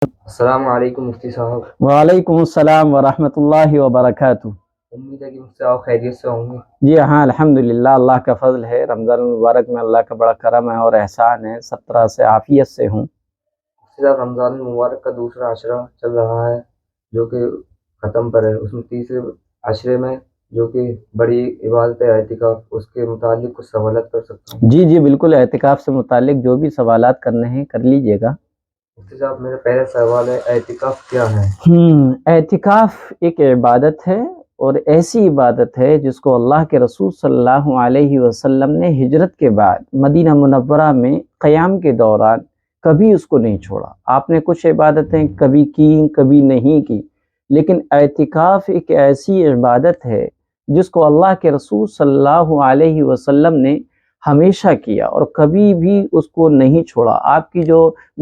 السلام علیکم مفتی صاحب۔ وعلیکم السلام ورحمۃ اللہ وبرکاتہ۔ امید ہے کہ مجھ سے آپ خیریت سے ہوں گے۔ جی ہاں، الحمدللہ، اللہ کا فضل ہے، رمضان المبارک میں اللہ کا بڑا کرم ہے اور احسان ہے، سب طرح سے عافیت سے ہوں۔ مفتی صاحب، رمضان المبارک کا دوسرا عشرہ چل رہا ہے جو کہ ختم پر ہے، اس میں تیسرے عشرے میں جو کہ بڑی عبادت ہے اعتکاف، اس کے متعلق کچھ سوالات کر سکتا ہوں؟ جی بالکل، اعتکاف سے متعلق جو بھی سوالات کرنے ہیں کر لیجئے گا۔ مفتی صاحب، میرا پہلا سوال ہے، اعتکاف کیا ہے؟ اعتکاف ایک عبادت ہے، اور ایسی عبادت ہے جس کو اللہ کے رسول صلی اللہ علیہ وسلم نے ہجرت کے بعد مدینہ منورہ میں قیام کے دوران کبھی اس کو نہیں چھوڑا۔ آپ نے کچھ عبادتیں کبھی کی، کبھی نہیں کی، لیکن اعتکاف ایک ایسی عبادت ہے جس کو اللہ کے رسول صلی اللہ علیہ وسلم نے ہمیشہ کیا اور کبھی بھی اس کو نہیں چھوڑا۔ آپ کی جو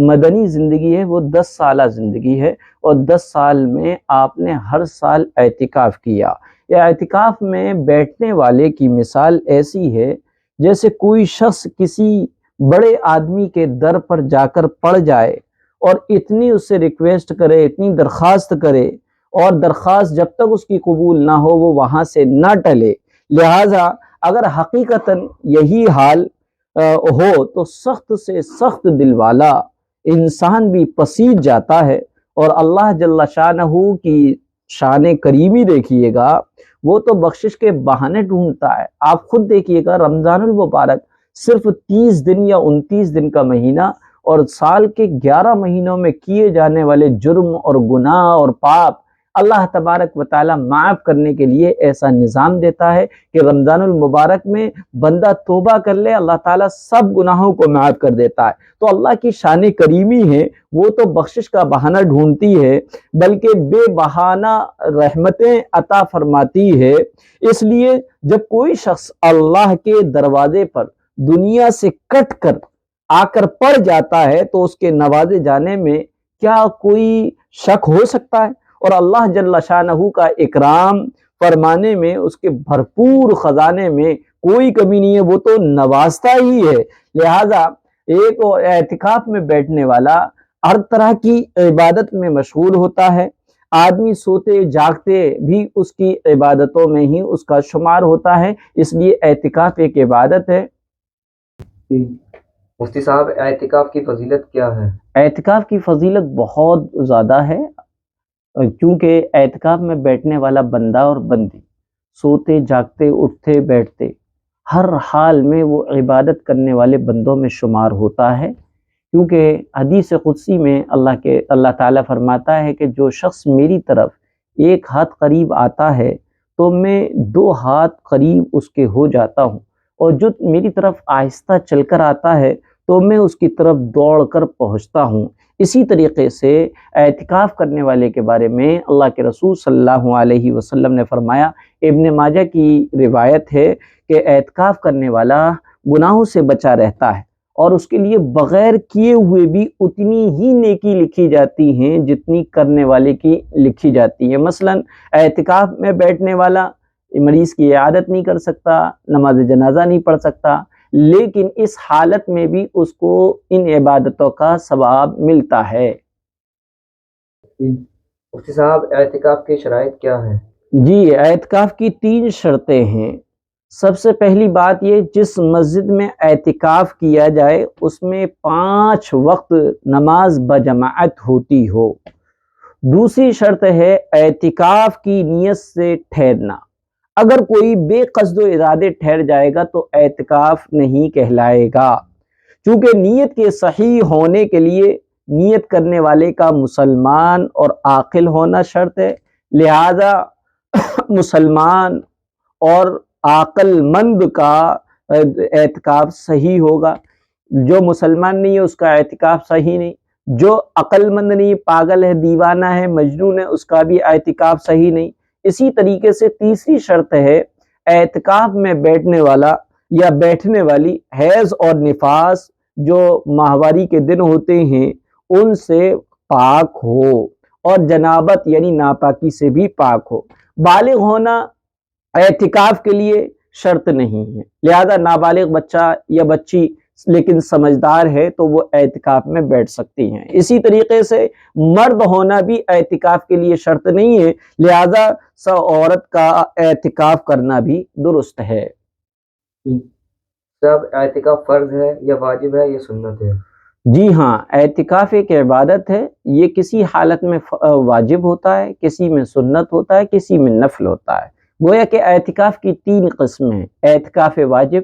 مدنی زندگی ہے وہ 10 سالہ زندگی ہے، اور 10 سال میں آپ نے ہر سال اعتکاف کیا۔ یہ اعتکاف میں بیٹھنے والے کی مثال ایسی ہے جیسے کوئی شخص کسی بڑے آدمی کے در پر جا کر پڑ جائے اور اتنی اس سے ریکویسٹ کرے، اتنی درخواست کرے، اور درخواست جب تک اس کی قبول نہ ہو وہ وہاں سے نہ ٹلے۔ لہٰذا اگر حقیقتاً یہی حال ہو تو سخت سے سخت دل والا انسان بھی پسیج جاتا ہے، اور اللہ جل شانہ کی شان کریمی دیکھیے گا، وہ تو بخشش کے بہانے ڈھونڈتا ہے۔ آپ خود دیکھیے گا، رمضان المبارک صرف 30 دن یا 29 دن کا مہینہ، اور سال کے 11 مہینوں میں کیے جانے والے جرم اور گناہ اور پاپ اللہ تبارک و تعالی معاف کرنے کے لیے ایسا نظام دیتا ہے کہ رمضان المبارک میں بندہ توبہ کر لے، اللہ تعالیٰ سب گناہوں کو معاف کر دیتا ہے۔ تو اللہ کی شان کریمی ہے، وہ تو بخشش کا بہانہ ڈھونڈتی ہے بلکہ بے بہانہ رحمتیں عطا فرماتی ہے۔ اس لیے جب کوئی شخص اللہ کے دروازے پر دنیا سے کٹ کر آ کر پڑ جاتا ہے تو اس کے نوازے جانے میں کیا کوئی شک ہو سکتا ہے؟ اور اللہ جل شانہ کا اکرام فرمانے میں، اس کے بھرپور خزانے میں کوئی کمی نہیں ہے، وہ تو نوازتا ہی ہے۔ لہٰذا ایک اعتکاف میں بیٹھنے والا ہر طرح کی عبادت میں مشغول ہوتا ہے۔ آدمی سوتے جاگتے بھی اس کی عبادتوں میں ہی اس کا شمار ہوتا ہے، اس لیے اعتکاف ایک عبادت ہے۔ مفتی صاحب، اعتکاف کی فضیلت کیا ہے؟ اعتکاف کی فضیلت بہت زیادہ ہے، کیونکہ اعتکاف میں بیٹھنے والا بندہ اور بندی سوتے جاگتے اٹھتے بیٹھتے ہر حال میں وہ عبادت کرنے والے بندوں میں شمار ہوتا ہے، کیونکہ حدیث قدسی میں اللہ تعالیٰ فرماتا ہے کہ جو شخص میری طرف 1 ہاتھ قریب آتا ہے تو میں 2 ہاتھ قریب اس کے ہو جاتا ہوں، اور جو میری طرف آہستہ چل کر آتا ہے تو میں اس کی طرف دوڑ کر پہنچتا ہوں۔ اسی طریقے سے اعتکاف کرنے والے کے بارے میں اللہ کے رسول صلی اللہ علیہ وسلم نے فرمایا، ابن ماجہ کی روایت ہے کہ اعتکاف کرنے والا گناہوں سے بچا رہتا ہے، اور اس کے لیے بغیر کیے ہوئے بھی اتنی ہی نیکی لکھی جاتی ہیں جتنی کرنے والے کی لکھی جاتی ہے۔ مثلا اعتکاف میں بیٹھنے والا مریض کی عیادت نہیں کر سکتا، نماز جنازہ نہیں پڑھ سکتا، لیکن اس حالت میں بھی اس کو ان عبادتوں کا ثواب ملتا ہے۔ مفتی صاحب، اعتکاف کی شرائط کیا ہیں؟ جی، اعتکاف کی 3 شرطیں ہیں۔ سب سے پہلی بات یہ، جس مسجد میں اعتکاف کیا جائے اس میں 5 وقت نماز بجماعت ہوتی ہو۔ دوسری شرط ہے اعتکاف کی نیت سے ٹھہرنا۔ اگر کوئی بے قصد و ارادے ٹھہر جائے گا تو اعتکاف نہیں کہلائے گا، چونکہ نیت کے صحیح ہونے کے لیے نیت کرنے والے کا مسلمان اور عاقل ہونا شرط ہے۔ لہذا مسلمان اور عاقل مند کا اعتکاف صحیح ہوگا، جو مسلمان نہیں ہے اس کا اعتکاف صحیح نہیں، جو عقل مند نہیں، پاگل ہے، دیوانہ ہے، مجنون ہے، اس کا بھی اعتکاف صحیح نہیں۔ اسی طریقے سے تیسری شرط ہے، اعتکاف میں بیٹھنے والا یا بیٹھنے والی حیض اور نفاس جو ماہواری کے دن ہوتے ہیں ان سے پاک ہو، اور جنابت یعنی ناپاکی سے بھی پاک ہو۔ بالغ ہونا اعتکاف کے لیے شرط نہیں ہے، لہذا نابالغ بچہ یا بچی لیکن سمجھدار ہے تو وہ اعتکاف میں بیٹھ سکتی ہیں۔ اسی طریقے سے مرد ہونا بھی اعتکاف کے لیے شرط نہیں ہے، لہذا عورت کا اعتکاف کرنا بھی درست ہے۔ سب اعتکاف فرض ہے یا واجب ہے یا سنت ہے؟ جی ہاں، اعتکاف ایک عبادت ہے، یہ کسی حالت میں واجب ہوتا ہے، کسی میں سنت ہوتا ہے، کسی میں نفل ہوتا ہے۔ گویا کہ اعتکاف کی 3 قسمیں ہیں: اعتکاف واجب،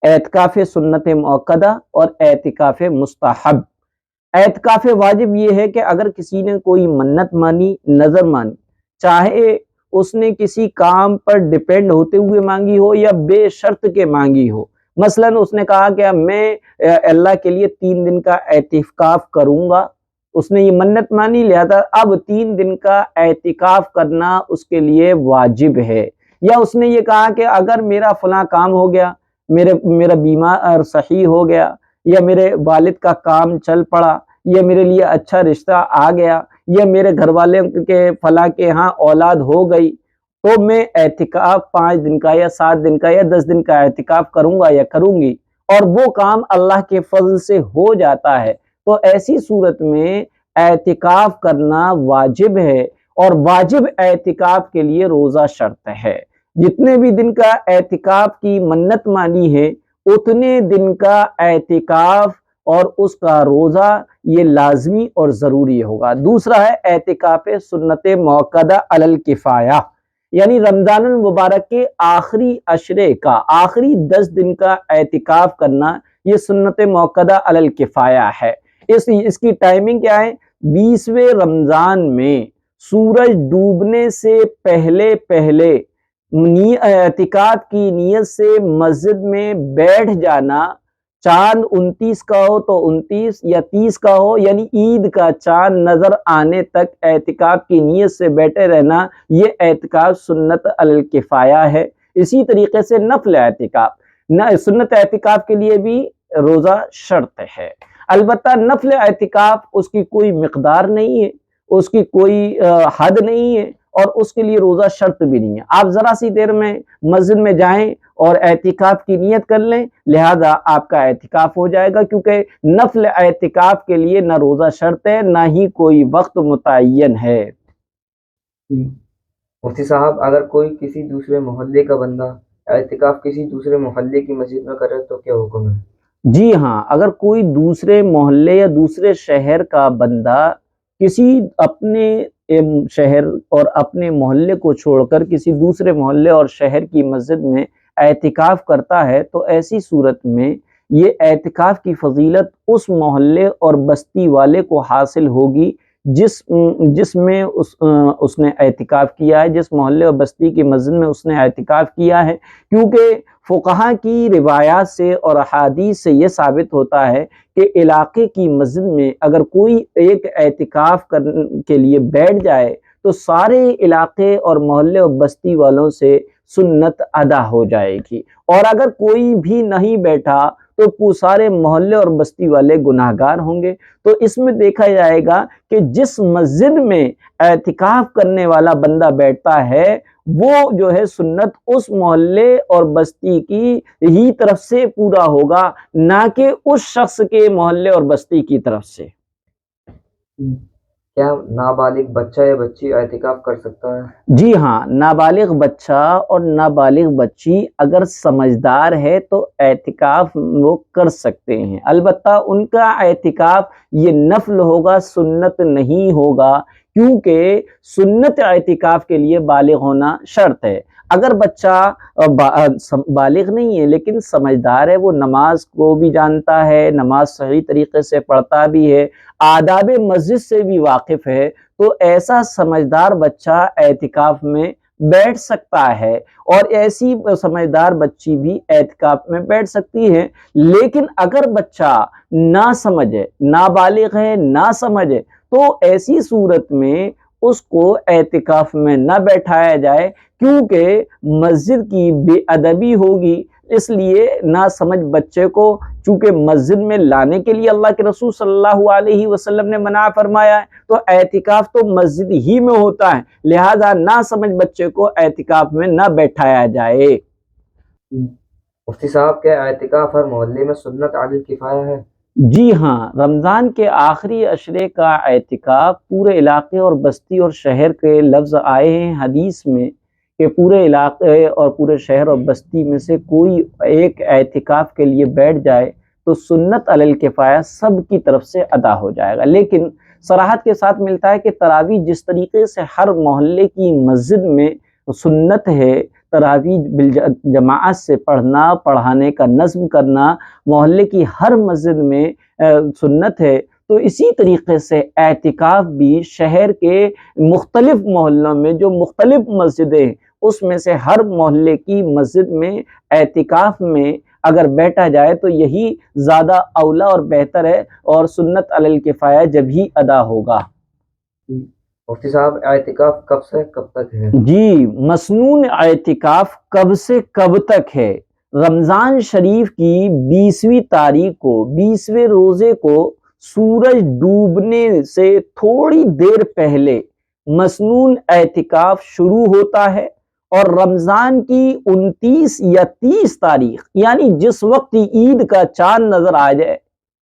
اعتکاف سنت مؤکدہ اور اعتکاف مستحب۔ اعتکاف واجب یہ ہے کہ اگر کسی نے کوئی منت مانی، نظر مانی، چاہے اس نے کسی کام پر ڈیپینڈ ہوتے ہوئے مانگی ہو یا بے شرط کے مانگی ہو، مثلاً اس نے کہا کہ میں اللہ کے لیے 3 دن کا اعتکاف کروں گا، اس نے یہ منت مانی، لہذا اب 3 دن کا اعتکاف کرنا اس کے لیے واجب ہے۔ یا اس نے یہ کہا کہ اگر میرا فلاں کام ہو گیا، میرا بیمار صحیح ہو گیا، یا میرے والد کا کام چل پڑا، یا میرے لیے اچھا رشتہ آ گیا، یا میرے گھر والے کے فلاں کے ہاں اولاد ہو گئی، تو میں اعتکاف 5 دن کا یا 7 دن کا یا 10 دن کا اعتکاف کروں گا یا کروں گی، اور وہ کام اللہ کے فضل سے ہو جاتا ہے، تو ایسی صورت میں اعتکاف کرنا واجب ہے، اور واجب اعتکاف کے لیے روزہ شرط ہے۔ جتنے بھی دن کا اعتکاف کی منت مانی ہے، اتنے دن کا اعتکاف اور اس کا روزہ یہ لازمی اور ضروری ہوگا۔ دوسرا ہے اعتکاف سنت مؤکدہ علی الکفایہ، یعنی رمضان المبارک کے آخری عشرے کا آخری 10 دن کا اعتکاف کرنا، یہ سنت مؤکدہ علی الکفایہ ہے۔ اس کی ٹائمنگ کیا ہے؟ 20ویں رمضان میں سورج ڈوبنے سے پہلے اعتکاف کی نیت سے مسجد میں بیٹھ جانا، چاند 29 کا ہو تو 29 یا 30 کا ہو، یعنی عید کا چاند نظر آنے تک اعتکاف کی نیت سے بیٹھے رہنا، یہ اعتکاف سنت علی الکفایہ ہے۔ اسی طریقے سے نفل اعتکاف، سنت اعتکاف کے لیے بھی روزہ شرط ہے، البتہ نفل اعتکاف اس کی کوئی مقدار نہیں ہے، اس کی کوئی حد نہیں ہے، اور اس کے لیے روزہ شرط بھی نہیں ہے۔ آپ ذرا سی دیر میں مسجد میں جائیں اور اعتکاف کی نیت کر لیں، لہذا آپ کا اعتکاف ہو جائے گا، کیونکہ نفل اعتکاف کے لیے نہ روزہ شرط ہے، نہ ہی کوئی وقت متعین ہے۔ مفتی صاحب، اگر کوئی کسی دوسرے محلے کا بندہ اعتکاف کسی دوسرے محلے کی مسجد میں کرے تو کیا حکم ہے؟ جی ہاں، اگر کوئی دوسرے محلے یا دوسرے شہر کا بندہ کسی اپنے شہر اور اپنے محلے کو چھوڑ کر کسی دوسرے محلے اور شہر کی مسجد میں اعتکاف کرتا ہے، تو ایسی صورت میں یہ اعتکاف کی فضیلت اس محلے اور بستی والے کو حاصل ہوگی جس میں اس نے اعتکاف کیا ہے، جس محلے اور بستی کی مسجد میں اس نے اعتکاف کیا ہے، کیونکہ فقہا کی روایات سے اور احادیث سے یہ ثابت ہوتا ہے کہ علاقے کی مسجد میں اگر کوئی ایک اعتکاف کے لیے بیٹھ جائے تو سارے علاقے اور محلے اور بستی والوں سے سنت ادا ہو جائے گی، اور اگر کوئی بھی نہیں بیٹھا تو سارے محلے اور بستی والے گناہگار ہوں گے۔ تو اس میں دیکھا جائے گا کہ جس مسجد میں اعتکاف کرنے والا بندہ بیٹھتا ہے، وہ جو ہے سنت اس محلے اور بستی کی ہی طرف سے پورا ہوگا، نہ کہ اس شخص کے محلے اور بستی کی طرف سے۔ کیا نابالغ بچہ یا بچی اعتکاف کر سکتا ہے؟ جی ہاں، نابالغ بچہ اور نابالغ بچی اگر سمجھدار ہے تو اعتکاف وہ کر سکتے ہیں، البتہ ان کا اعتکاف یہ نفل ہوگا، سنت نہیں ہوگا، کیونکہ سنت اعتکاف کے لیے بالغ ہونا شرط ہے۔ اگر بچہ بالغ نہیں ہے لیکن سمجھدار ہے، وہ نماز کو بھی جانتا ہے، نماز صحیح طریقے سے پڑھتا بھی ہے، آداب مسجد سے بھی واقف ہے، تو ایسا سمجھدار بچہ اعتکاف میں بیٹھ سکتا ہے، اور ایسی سمجھدار بچی بھی اعتکاف میں بیٹھ سکتی ہے۔ لیکن اگر بچہ نہ سمجھے، نابالغ ہے، نہ سمجھے، تو ایسی صورت میں اس کو اعتکاف میں نہ بیٹھایا جائے، کیونکہ مسجد کی بے ادبی ہوگی۔ اس لیے نہ سمجھ بچے کو چونکہ مسجد میں لانے کے لیے اللہ کے رسول صلی اللہ علیہ وسلم نے منع فرمایا ہے، تو اعتکاف تو مسجد ہی میں ہوتا ہے، لہذا نہ سمجھ بچے کو اعتکاف میں نہ بیٹھایا جائے۔ مفتی صاحب کیا اعتکاف ہر محلے میں سنت علی کفایہ ہے؟ جی ہاں، رمضان کے آخری عشرے کا اعتکاف پورے علاقے اور بستی اور شہر کے لفظ آئے ہیں حدیث میں کہ پورے علاقے اور پورے شہر اور بستی میں سے کوئی ایک اعتکاف کے لیے بیٹھ جائے تو سنت علی الکفایہ سب کی طرف سے ادا ہو جائے گا۔ لیکن صراحت کے ساتھ ملتا ہے کہ تراویح جس طریقے سے ہر محلے کی مسجد میں سنت ہے، تراویح جماعت سے پڑھنا، پڑھانے کا نظم کرنا محلے کی ہر مسجد میں سنت ہے، تو اسی طریقے سے اعتکاف بھی شہر کے مختلف محلوں میں جو مختلف مسجدیں ہیں اس میں سے ہر محلے کی مسجد میں اعتکاف میں اگر بیٹھا جائے تو یہی زیادہ اولا اور بہتر ہے اور سنت علی الکفایہ جب ہی ادا ہوگا۔ مفتی صاحب اعتکاف کب سے کب تک ہے؟ جی، مسنون اعتکاف کب سے کب تک ہے؟ رمضان شریف کی 20ویں تاریخ کو 20ویں روزے کو سورج ڈوبنے سے تھوڑی دیر پہلے مسنون اعتکاف شروع ہوتا ہے اور رمضان کی 29 یا 30 تاریخ یعنی جس وقت عید کا چاند نظر آ جائے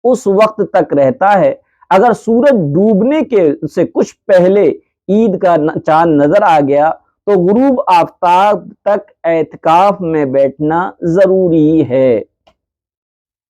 اس وقت تک رہتا ہے۔ اگر سورج ڈوبنے کے سے کچھ پہلے عید کا چاند نظر آ گیا تو غروب آفتاب تک اعتکاف میں بیٹھنا ضروری ہے۔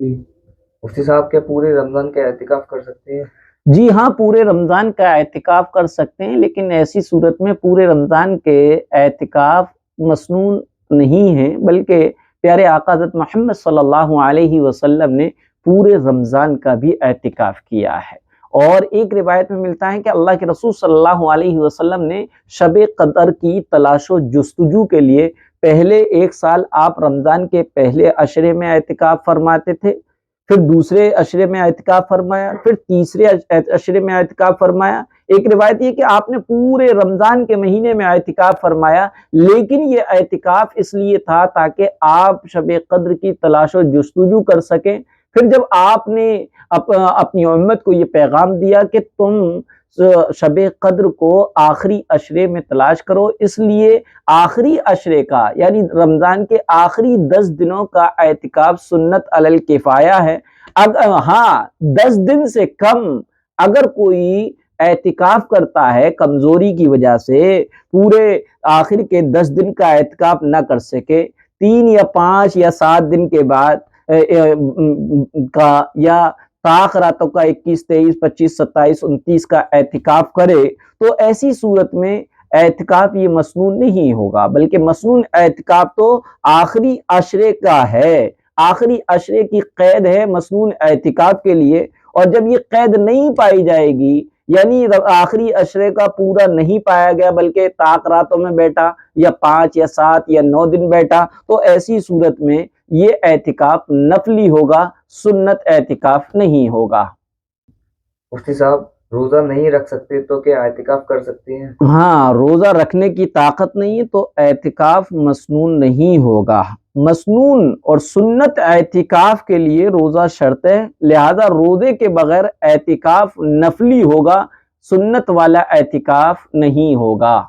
مفتی صاحب کیا پورے رمضان کا اعتکاف کر سکتے ہیں؟ جی ہاں، پورے رمضان کا اعتکاف کر سکتے ہیں، لیکن ایسی صورت میں پورے رمضان کے اعتکاف مسنون نہیں ہیں، بلکہ پیارے آقا حضرت محمد صلی اللہ علیہ وسلم نے پورے رمضان کا بھی اعتکاف کیا ہے۔ اور ایک روایت میں ملتا ہے کہ اللہ کے رسول صلی اللہ علیہ وسلم نے شب قدر کی تلاش و جستجو کے لیے پہلے 1 سال آپ رمضان کے پہلے عشرے میں اعتکاف فرماتے تھے، پھر دوسرے عشرے میں اعتکاف فرمایا، پھر تیسرے عشرے میں اعتکاف فرمایا۔ ایک روایت یہ کہ آپ نے پورے رمضان کے مہینے میں اعتکاف فرمایا، لیکن یہ اعتکاف اس لیے تھا تاکہ آپ شب قدر کی تلاش و جستجو کر سکیں۔ پھر جب آپ نے اپنی امت کو یہ پیغام دیا کہ تم شب قدر کو آخری عشرے میں تلاش کرو، اس لیے آخری عشرے کا یعنی رمضان کے آخری 10 دنوں کا اعتکاف سنت علی الکفایہ ہے۔ ہاں، 10 دن سے کم اگر کوئی اعتکاف کرتا ہے کمزوری کی وجہ سے، پورے آخر کے 10 دن کا اعتکاف نہ کر سکے، 3 یا 5 یا 7 دن کے بعد کا یا طاق راتوں کا 21، 23، 25، 27، 29 کا اعتکاف کرے تو ایسی صورت میں اعتکاف یہ مسنون نہیں ہوگا، بلکہ مسنون اعتکاف تو آخری عشرے کا ہے، آخری عشرے کی قید ہے مسنون اعتکاف کے لیے۔ اور جب یہ قید نہیں پائی جائے گی یعنی آخری عشرے کا پورا نہیں پایا گیا بلکہ طاق راتوں میں بیٹھا یا 5 یا 7 یا 9 دن بیٹھا، تو ایسی صورت میں یہ اعتکاف نفلی ہوگا، سنت اعتکاف نہیں ہوگا۔ مفتی صاحب روزہ نہیں رکھ سکتے تو کیا اعتکاف کر سکتے ہیں؟ ہاں، روزہ رکھنے کی طاقت نہیں ہے تو اعتکاف مسنون نہیں ہوگا۔ مسنون اور سنت اعتکاف کے لیے روزہ شرط ہے، لہذا روزے کے بغیر اعتکاف نفلی ہوگا، سنت والا اعتکاف نہیں ہوگا۔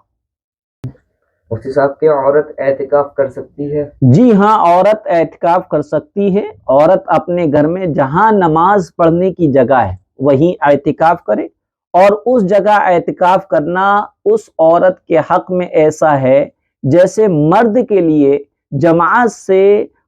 مفتی صاحب کیا عورت اعتکاف کر سکتی ہے؟ جی ہاں، عورت اعتکاف کر سکتی ہے۔ عورت اپنے گھر میں جہاں نماز پڑھنے کی جگہ ہے وہیں اعتکاف کرے، اور اس جگہ اعتکاف کرنا اس عورت کے حق میں ایسا ہے جیسے مرد کے لیے جماعت سے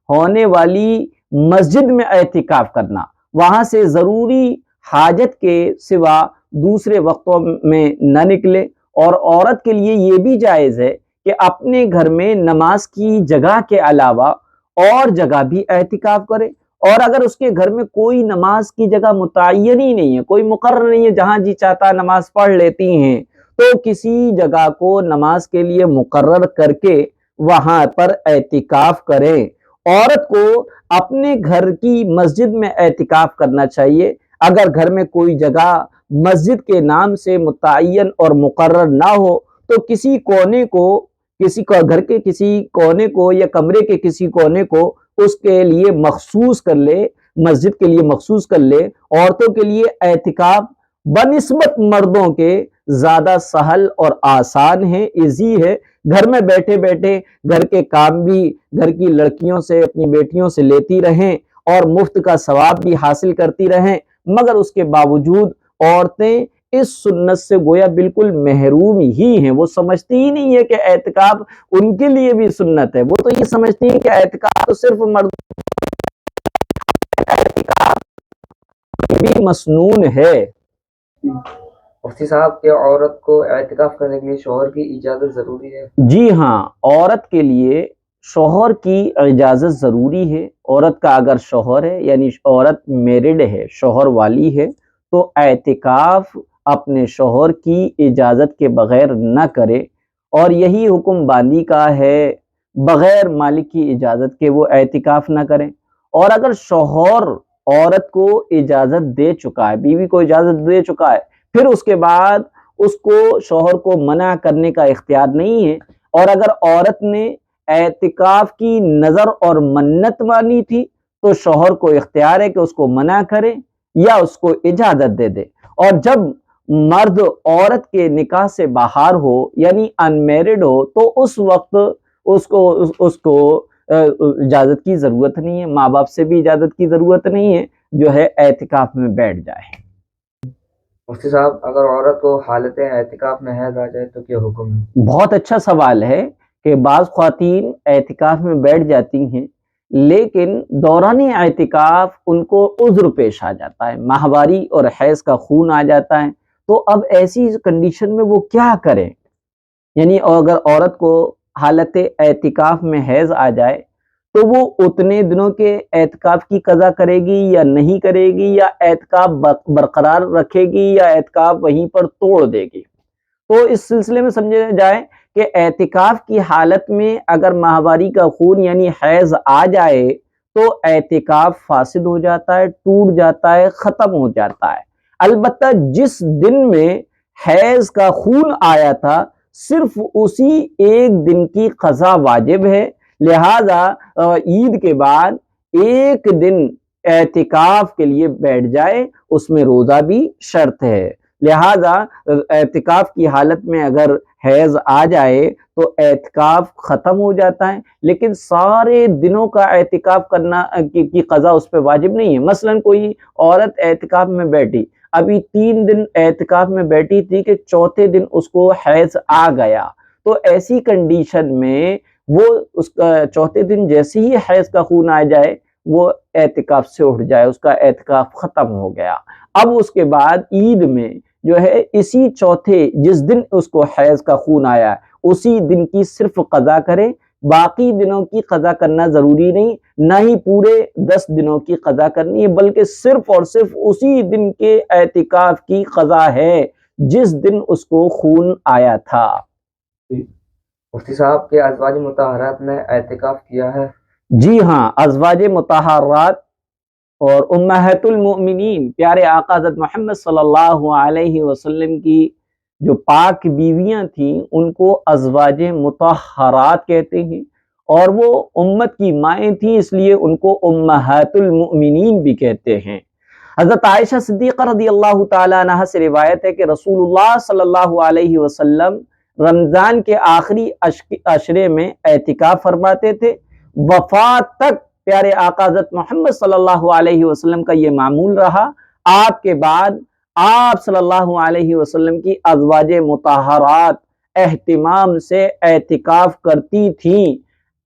ہونے والی مسجد میں اعتکاف کرنا، وہاں سے ضروری حاجت کے سوا دوسرے وقتوں میں نہ نکلے۔ اور عورت کے لیے یہ بھی جائز ہے کہ اپنے گھر میں نماز کی جگہ کے علاوہ اور جگہ بھی اعتکاف کرے، اور اگر اس کے گھر میں کوئی نماز کی جگہ متعین ہی نہیں ہے، کوئی مقرر نہیں ہے، جہاں جی چاہتا نماز پڑھ لیتی ہیں، تو کسی جگہ کو نماز کے لیے مقرر کر کے وہاں پر اعتکاف کرے۔ عورت کو اپنے گھر کی مسجد میں اعتکاف کرنا چاہیے۔ اگر گھر میں کوئی جگہ مسجد کے نام سے متعین اور مقرر نہ ہو تو کسی کونے کو، گھر کے کسی کونے کو یا کمرے کے کسی کونے کو اس کے لیے مخصوص کر لے، مسجد کے لیے مخصوص کر لے۔ عورتوں کے لیے اعتکاف بنسبت مردوں کے زیادہ سہل اور آسان ہے، ایزی ہے، گھر میں بیٹھے بیٹھے گھر کے کام بھی گھر کی لڑکیوں سے اپنی بیٹیوں سے لیتی رہیں اور مفت کا ثواب بھی حاصل کرتی رہیں، مگر اس کے باوجود عورتیں اس سنت سے گویا بالکل محروم ہی ہیں۔ وہ سمجھتی ہی نہیں ہے کہ اعتکاف ان کے لیے بھی سنت ہے، وہ تو یہ سمجھتی ہیں کہ اعتکاف تو صرف مرد بھی مسنون ہے۔ مفتی صاحب، کیا عورت کو اعتکاف کرنے کے لیے شوہر کی اجازت ضروری ہے؟ جی ہاں، عورت کے لیے شوہر کی اجازت ضروری ہے۔ عورت کا اگر شوہر ہے، یعنی عورت میرڈ ہے، شوہر والی ہے، تو اعتکاف اپنے شوہر کی اجازت کے بغیر نہ کرے، اور یہی حکم باندی کا ہے بغیر مالک کی اجازت کے وہ اعتکاف نہ کریں۔ اور اگر شوہر عورت کو اجازت دے چکا ہے، بیوی کو اجازت دے چکا ہے، پھر اس کے بعد اس کو شوہر کو منع کرنے کا اختیار نہیں ہے، اور اگر عورت نے اعتکاف کی نظر اور منت مانی تھی تو شوہر کو اختیار ہے کہ اس کو منع کرے یا اس کو اجازت دے دے۔ اور جب مرد عورت کے نکاح سے باہر ہو، یعنی انمیرڈ ہو، تو اس وقت اس کو اجازت کی ضرورت نہیں ہے، ماں باپ سے بھی اجازت کی ضرورت نہیں ہے، جو ہے اعتکاف میں بیٹھ جائے۔ مفتی صاحب، اگر عورت کو حالت اعتکاف میں حیض آ جائے تو کیا حکم ہے؟ بہت اچھا سوال ہے کہ بعض خواتین اعتکاف میں بیٹھ جاتی ہیں، لیکن دوران اعتکاف ان کو عذر پیش آ جاتا ہے، ماہواری اور حیض کا خون آ جاتا ہے، تو اب ایسی کنڈیشن میں وہ کیا کریں؟ یعنی اگر عورت کو حالت اعتکاف میں حیض آ جائے تو وہ اتنے دنوں کے اعتکاف کی قضا کرے گی یا نہیں کرے گی، یا اعتکاف برقرار رکھے گی یا اعتکاف وہیں پر توڑ دے گی؟ تو اس سلسلے میں سمجھا جائے کہ اعتکاف کی حالت میں اگر ماہواری کا خون یعنی حیض آ جائے تو اعتکاف فاسد ہو جاتا ہے، ٹوٹ جاتا ہے، ختم ہو جاتا ہے۔ البتہ جس دن میں حیض کا خون آیا تھا صرف اسی ایک دن کی قضا واجب ہے، لہذا عید کے بعد ایک دن اعتکاف کے لیے بیٹھ جائے، اس میں روزہ بھی شرط ہے۔ لہذا اعتکاف کی حالت میں اگر حیض آ جائے تو اعتکاف ختم ہو جاتا ہے، لیکن سارے دنوں کا اعتکاف کرنا کی قضا اس پہ واجب نہیں ہے۔ مثلا کوئی عورت اعتکاف میں بیٹھی، ابھی 3 دن اعتکاف میں بیٹھی تھی کہ چوتھے دن اس کو حیض آ گیا، تو ایسی کنڈیشن میں وہ اس کا چوتھے دن جیسے ہی حیض کا خون آ جائے وہ اعتکاف سے اٹھ جائے، اس کا اعتکاف ختم ہو گیا۔ اب اس کے بعد عید میں جو ہے اسی چوتھے جس دن اس کو حیض کا خون آیا اسی دن کی صرف قضا کرے، باقی دنوں کی قضا کرنا ضروری نہیں، نہ ہی پورے 10 دنوں کی قضا کرنی ہے، بلکہ صرف اور صرف اسی دن کے اعتکاف کی قضا ہے جس دن اس کو خون آیا تھا۔ مفتی صاحب، کیا ازواج مطہرات نے اعتکاف کیا ہے؟ جی ہاں، ازواج مطہرات اور امہات المؤمنین پیارے آقا حضرت محمد صلی اللہ علیہ وسلم کی جو پاک بیویاں تھیں ان کو ازواج مطہرات کہتے ہیں، اور وہ امت کی مائیں تھیں، اس لیے ان کو امہات المؤمنین بھی کہتے ہیں۔ حضرت عائشہ صدیقہ رضی اللہ تعالی عنہ سے روایت ہے کہ رسول اللہ صلی اللہ علیہ وسلم رمضان کے آخری عشرے میں اعتکاف فرماتے تھے، وفات تک پیارے آقا حضرت محمد صلی اللہ علیہ وسلم کا یہ معمول رہا۔ آپ کے بعد آپ صلی اللہ علیہ وسلم کی ازواج مطہرات اہتمام سے اعتکاف کرتی تھیں۔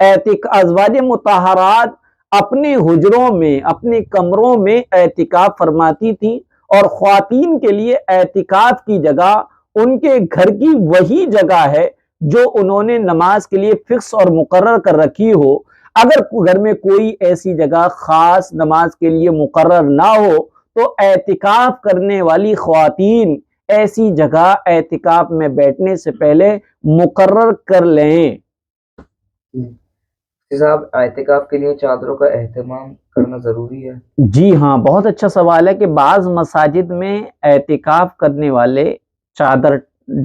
ازواج مطہرات اپنے حجروں میں اپنے کمروں میں اعتکاف فرماتی تھیں، اور خواتین کے لیے اعتکاف کی جگہ ان کے گھر کی وہی جگہ ہے جو انہوں نے نماز کے لیے فکس اور مقرر کر رکھی ہو۔ اگر گھر میں کوئی ایسی جگہ خاص نماز کے لیے مقرر نہ ہو تو اعتکاف کرنے والی خواتین ایسی جگہ اعتکاف میں بیٹھنے سے پہلے مقرر کر لیں۔ صاحب، اعتکاف کے لیے چادروں کا اہتمام کرنا ضروری ہے؟ جی ہاں، بہت اچھا سوال ہے کہ بعض مساجد میں اعتکاف کرنے والے چادر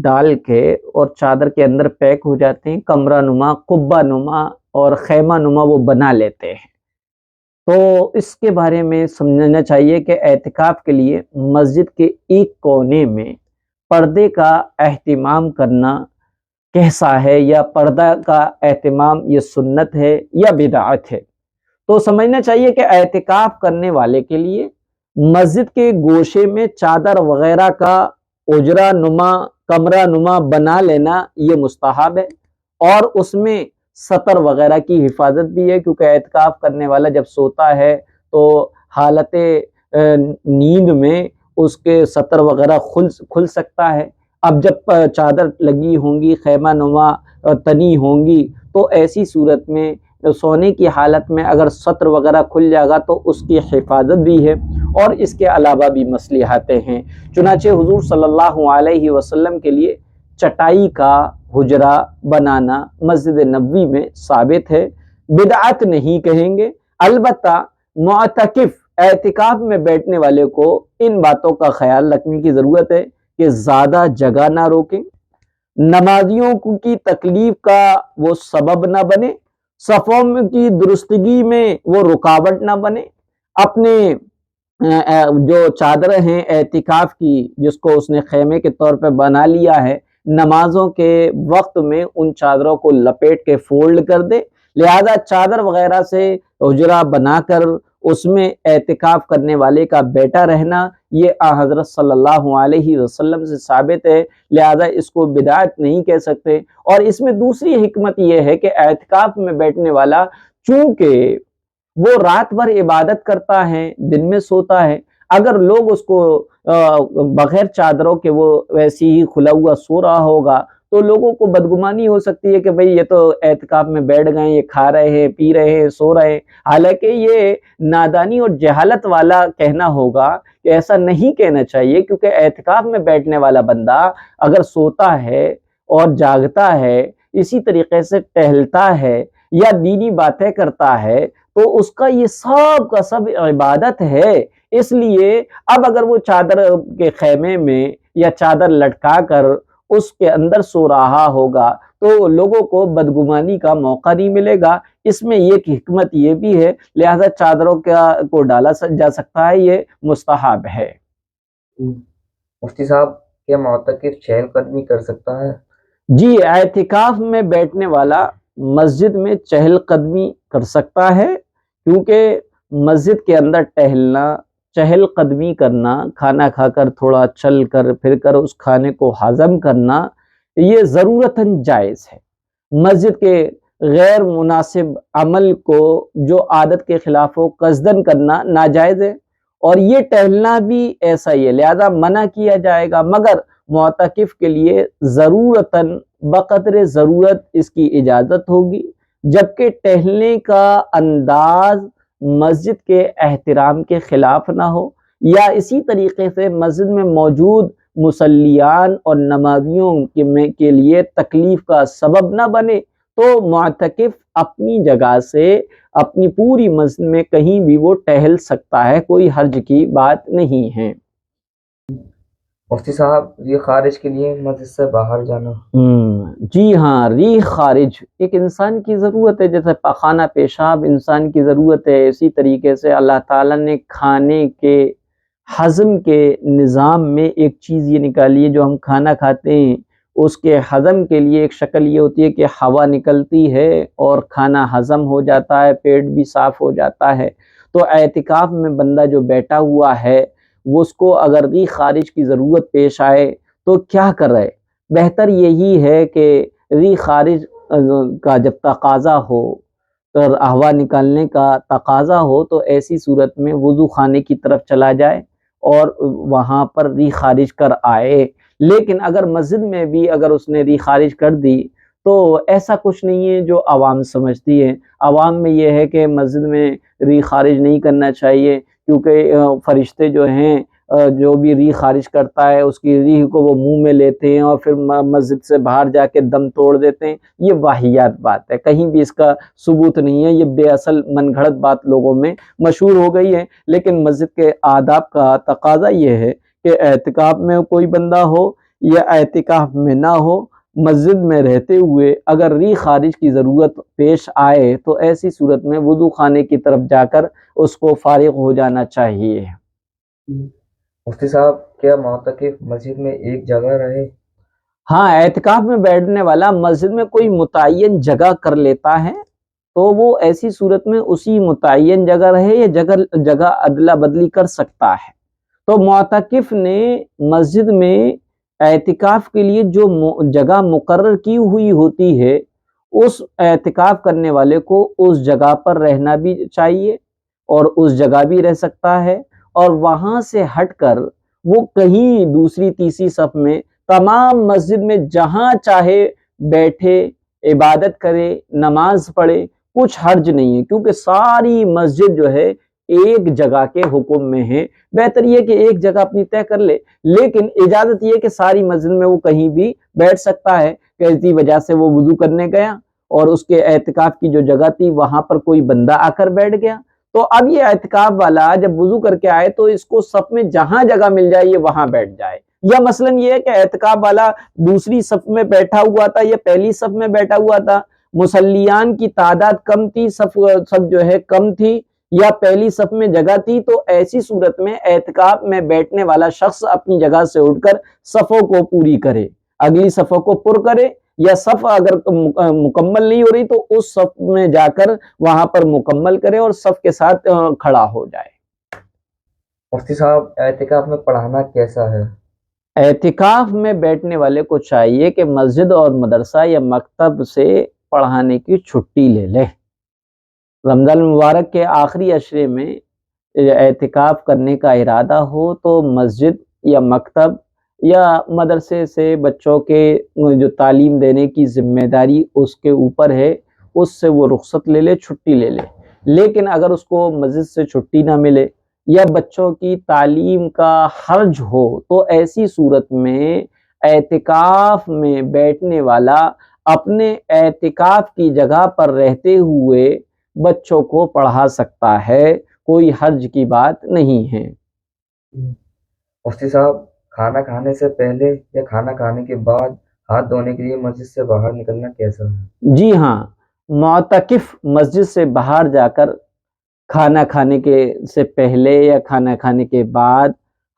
ڈال کے اور چادر کے اندر پیک ہو جاتے ہیں، کمرہ نما، قبہ نما اور خیمہ نما وہ بنا لیتے ہیں۔ تو اس کے بارے میں سمجھنا چاہیے کہ اعتکاف کے لیے مسجد کے ایک کونے میں پردے کا اہتمام کرنا کیسا ہے، یا پردہ کا اہتمام یہ سنت ہے یا بدعت ہے؟ تو سمجھنا چاہیے کہ اعتکاف کرنے والے کے لیے مسجد کے گوشے میں چادر وغیرہ کا اجرا نما، کمرہ نما بنا لینا یہ مستحب ہے، اور اس میں سطر وغیرہ کی حفاظت بھی ہے، کیونکہ اعتکاف کرنے والا جب سوتا ہے تو حالت نیند میں اس کے سطر وغیرہ کھل سکتا ہے۔ اب جب چادر لگی ہوں گی، خیمہ نما تنی ہوں گی، تو ایسی صورت میں سونے کی حالت میں اگر سطر وغیرہ کھل جائے گا تو اس کی حفاظت بھی ہے، اور اس کے علاوہ بھی مصلحتیں ہیں۔ چنانچہ حضور صلی اللہ علیہ وسلم کے لیے چٹائی کا حجرہ بنانا مسجد نبوی میں ثابت ہے، بدعت نہیں کہیں گے۔ البتہ معتکف اعتکاف میں بیٹھنے والے کو ان باتوں کا خیال رکھنے کی ضرورت ہے کہ زیادہ جگہ نہ روکیں، نمازیوں کی تکلیف کا وہ سبب نہ بنے، صفوں کی درستگی میں وہ رکاوٹ نہ بنے، اپنے جو چادریں ہیں اعتکاف کی جس کو اس نے خیمے کے طور پہ بنا لیا ہے، نمازوں کے وقت میں ان چادروں کو لپیٹ کے فولڈ کر دے۔ لہذا چادر وغیرہ سے حجرہ بنا کر اس میں اعتکاف کرنے والے کا بیٹا رہنا یہ حضرت صلی اللہ علیہ وسلم سے ثابت ہے، لہذا اس کو بدعت نہیں کہہ سکتے۔ اور اس میں دوسری حکمت یہ ہے کہ اعتکاف میں بیٹھنے والا چونکہ وہ رات بھر عبادت کرتا ہے، دن میں سوتا ہے، اگر لوگ اس کو بغیر چادروں کے وہ ویسے ہی کھلا ہوا سو رہا ہوگا تو لوگوں کو بدگمانی ہو سکتی ہے کہ بھئی یہ تو اعتکاف میں بیٹھ گئے، یہ کھا رہے ہیں، پی رہے ہیں، سو رہے ہیں۔ حالانکہ یہ نادانی اور جہالت والا کہنا ہوگا کہ ایسا نہیں کہنا چاہیے، کیونکہ اعتکاف میں بیٹھنے والا بندہ اگر سوتا ہے اور جاگتا ہے، اسی طریقے سے ٹہلتا ہے یا دینی باتیں کرتا ہے، تو اس کا یہ سب کا سب عبادت ہے۔ اس لیے اب اگر وہ چادر کے خیمے میں یا چادر لٹکا کر اس کے اندر سو رہا ہوگا تو لوگوں کو بدگمانی کا موقع نہیں ملے گا۔ اس میں ایک حکمت یہ بھی ہے، لہذا چادروں کو ڈالا جا سکتا ہے، یہ مستحب ہے۔ مفتی صاحب، کیا معتکف چہل قدمی کر سکتا ہے؟ جی، اعتکاف میں بیٹھنے والا مسجد میں چہل قدمی کر سکتا ہے، کیونکہ مسجد کے اندر ٹہلنا، چہل قدمی کرنا، کھانا کھا کر تھوڑا چل کر پھر کر اس کھانے کو ہضم کرنا یہ ضرورتاً جائز ہے۔ مسجد کے غیر مناسب عمل کو جو عادت کے خلاف ہو قصداً کرنا ناجائز ہے، اور یہ ٹہلنا بھی ایسا ہی ہے، لہذا منع کیا جائے گا، مگر معتکف کے لیے ضرورتاً بقدر ضرورت اس کی اجازت ہوگی، جبکہ ٹہلنے کا انداز مسجد کے احترام کے خلاف نہ ہو، یا اسی طریقے سے مسجد میں موجود مصلیان اور نمازیوں کے لیے تکلیف کا سبب نہ بنے، تو معتکف اپنی جگہ سے اپنی پوری مسجد میں کہیں بھی وہ ٹہل سکتا ہے، کوئی حرج کی بات نہیں ہے۔ مفتی صاحب، یہ خارج کے لیے مسجد سے باہر جانا؟ جی ہاں، ریح خارج ایک انسان کی ضرورت ہے، جیسے پخانہ پیشاب انسان کی ضرورت ہے، اسی طریقے سے اللہ تعالیٰ نے کھانے کے ہضم کے نظام میں ایک چیز یہ نکالی ہے، جو ہم کھانا کھاتے ہیں اس کے ہضم کے لیے ایک شکل یہ ہوتی ہے کہ ہوا نکلتی ہے اور کھانا ہضم ہو جاتا ہے، پیٹ بھی صاف ہو جاتا ہے۔ تو اعتکاف میں بندہ جو بیٹھا ہوا ہے وہ اس کو اگر ریح خارج کی ضرورت پیش آئے تو کیا کرے؟ بہتر یہی ہے کہ ریح خارج کا جب تقاضا ہو، ہوا نکالنے کا تقاضا ہو، تو ایسی صورت میں وضو خانے کی طرف چلا جائے اور وہاں پر ریح خارج کر آئے۔ لیکن اگر مسجد میں بھی اگر اس نے ریح خارج کر دی تو ایسا کچھ نہیں ہے جو عوام سمجھتی ہے۔ عوام میں یہ ہے کہ مسجد میں ریح خارج نہیں کرنا چاہیے، کیونکہ فرشتے جو ہیں جو بھی ریح خارج کرتا ہے اس کی ریح کو وہ منہ میں لیتے ہیں اور پھر مسجد سے باہر جا کے دم توڑ دیتے ہیں۔ یہ واہیات بات ہے، کہیں بھی اس کا ثبوت نہیں ہے، یہ بے اصل من گھڑت بات لوگوں میں مشہور ہو گئی ہے۔ لیکن مسجد کے آداب کا تقاضا یہ ہے کہ اعتکاف میں کوئی بندہ ہو یا اعتکاف میں نہ ہو، مسجد میں رہتے ہوئے اگر ریح خارج کی ضرورت پیش آئے تو ایسی صورت میں وضو خانے کی طرف جا کر اس کو فارغ ہو جانا چاہیے۔ مفتی صاحب، کیا معتکف مسجد میں ایک جگہ رہے؟ ہاں، اعتکاف میں بیٹھنے والا مسجد میں کوئی متعین جگہ کر لیتا ہے تو وہ ایسی صورت میں اسی متعین جگہ رہے یا جگہ ادلا بدلی کر سکتا ہے۔ تو معتکف نے مسجد میں اعتکاف کے لیے جو جگہ مقرر کی ہوئی ہوتی ہے اس اعتکاف کرنے والے کو اس جگہ پر رہنا بھی چاہیے اور اس جگہ بھی رہ سکتا ہے، اور وہاں سے ہٹ کر وہ کہیں دوسری تیسری صف میں تمام مسجد میں جہاں چاہے بیٹھے، عبادت کرے، نماز پڑھے، کچھ حرج نہیں ہے، کیونکہ ساری مسجد جو ہے ایک جگہ کے حکم میں ہے۔ بہتر یہ کہ ایک جگہ اپنی طے کر لے، لیکن اجازت یہ کہ ساری مسجد میں وہ کہیں بھی بیٹھ سکتا ہے، کہ اسی وجہ سے وہ وضو کرنے گیا اور اس کے اعتکاف کی جو جگہ تھی وہاں پر کوئی بندہ آ کر بیٹھ گیا، تو اب یہ اعتکاف والا جب وضو کر کے آئے تو اس کو صف میں جہاں جگہ مل جائے یہ وہاں بیٹھ جائے۔ یا مثلا یہ ہے کہ اعتکاف والا دوسری صف میں بیٹھا ہوا تھا یا پہلی صف میں بیٹھا ہوا تھا، مصلیان کی تعداد کم تھی، صف جو ہے کم تھی، یا پہلی صف میں جگہ تھی، تو ایسی صورت میں اعتکاف میں بیٹھنے والا شخص اپنی جگہ سے اٹھ کر صفوں کو پوری کرے، اگلی صفوں کو پر کرے، یا صف اگر مکمل نہیں ہو رہی تو اس صف میں جا کر وہاں پر مکمل کرے اور صف کے ساتھ کھڑا ہو جائے۔ مفتی صاحب، اعتکاف میں پڑھانا کیسا ہے؟ اعتکاف میں بیٹھنے والے کو چاہیے کہ مسجد اور مدرسہ یا مکتب سے پڑھانے کی چھٹی لے لے۔ رمضان المبارک کے آخری عشرے میں اعتکاف کرنے کا ارادہ ہو تو مسجد یا مکتب یا مدرسے سے بچوں کے جو تعلیم دینے کی ذمہ داری اس کے اوپر ہے، اس سے وہ رخصت لے لے، چھٹی لے لے۔ لیکن اگر اس کو مسجد سے چھٹی نہ ملے یا بچوں کی تعلیم کا حرج ہو تو ایسی صورت میں اعتکاف میں بیٹھنے والا اپنے اعتکاف کی جگہ پر رہتے ہوئے بچوں کو پڑھا سکتا ہے، کوئی حرج کی بات نہیں ہے۔ مفتی صاحب، کھانا کھانے سے پہلے یا کھانا کھانے کے بعد ہاتھ دھونے کے لیے مسجد سے باہر نکلنا کیسا ہے؟ جی ہاں، معتکف مسجد سے باہر جا کر کھانا کھانے کے سے پہلے یا کھانا کھانے کے بعد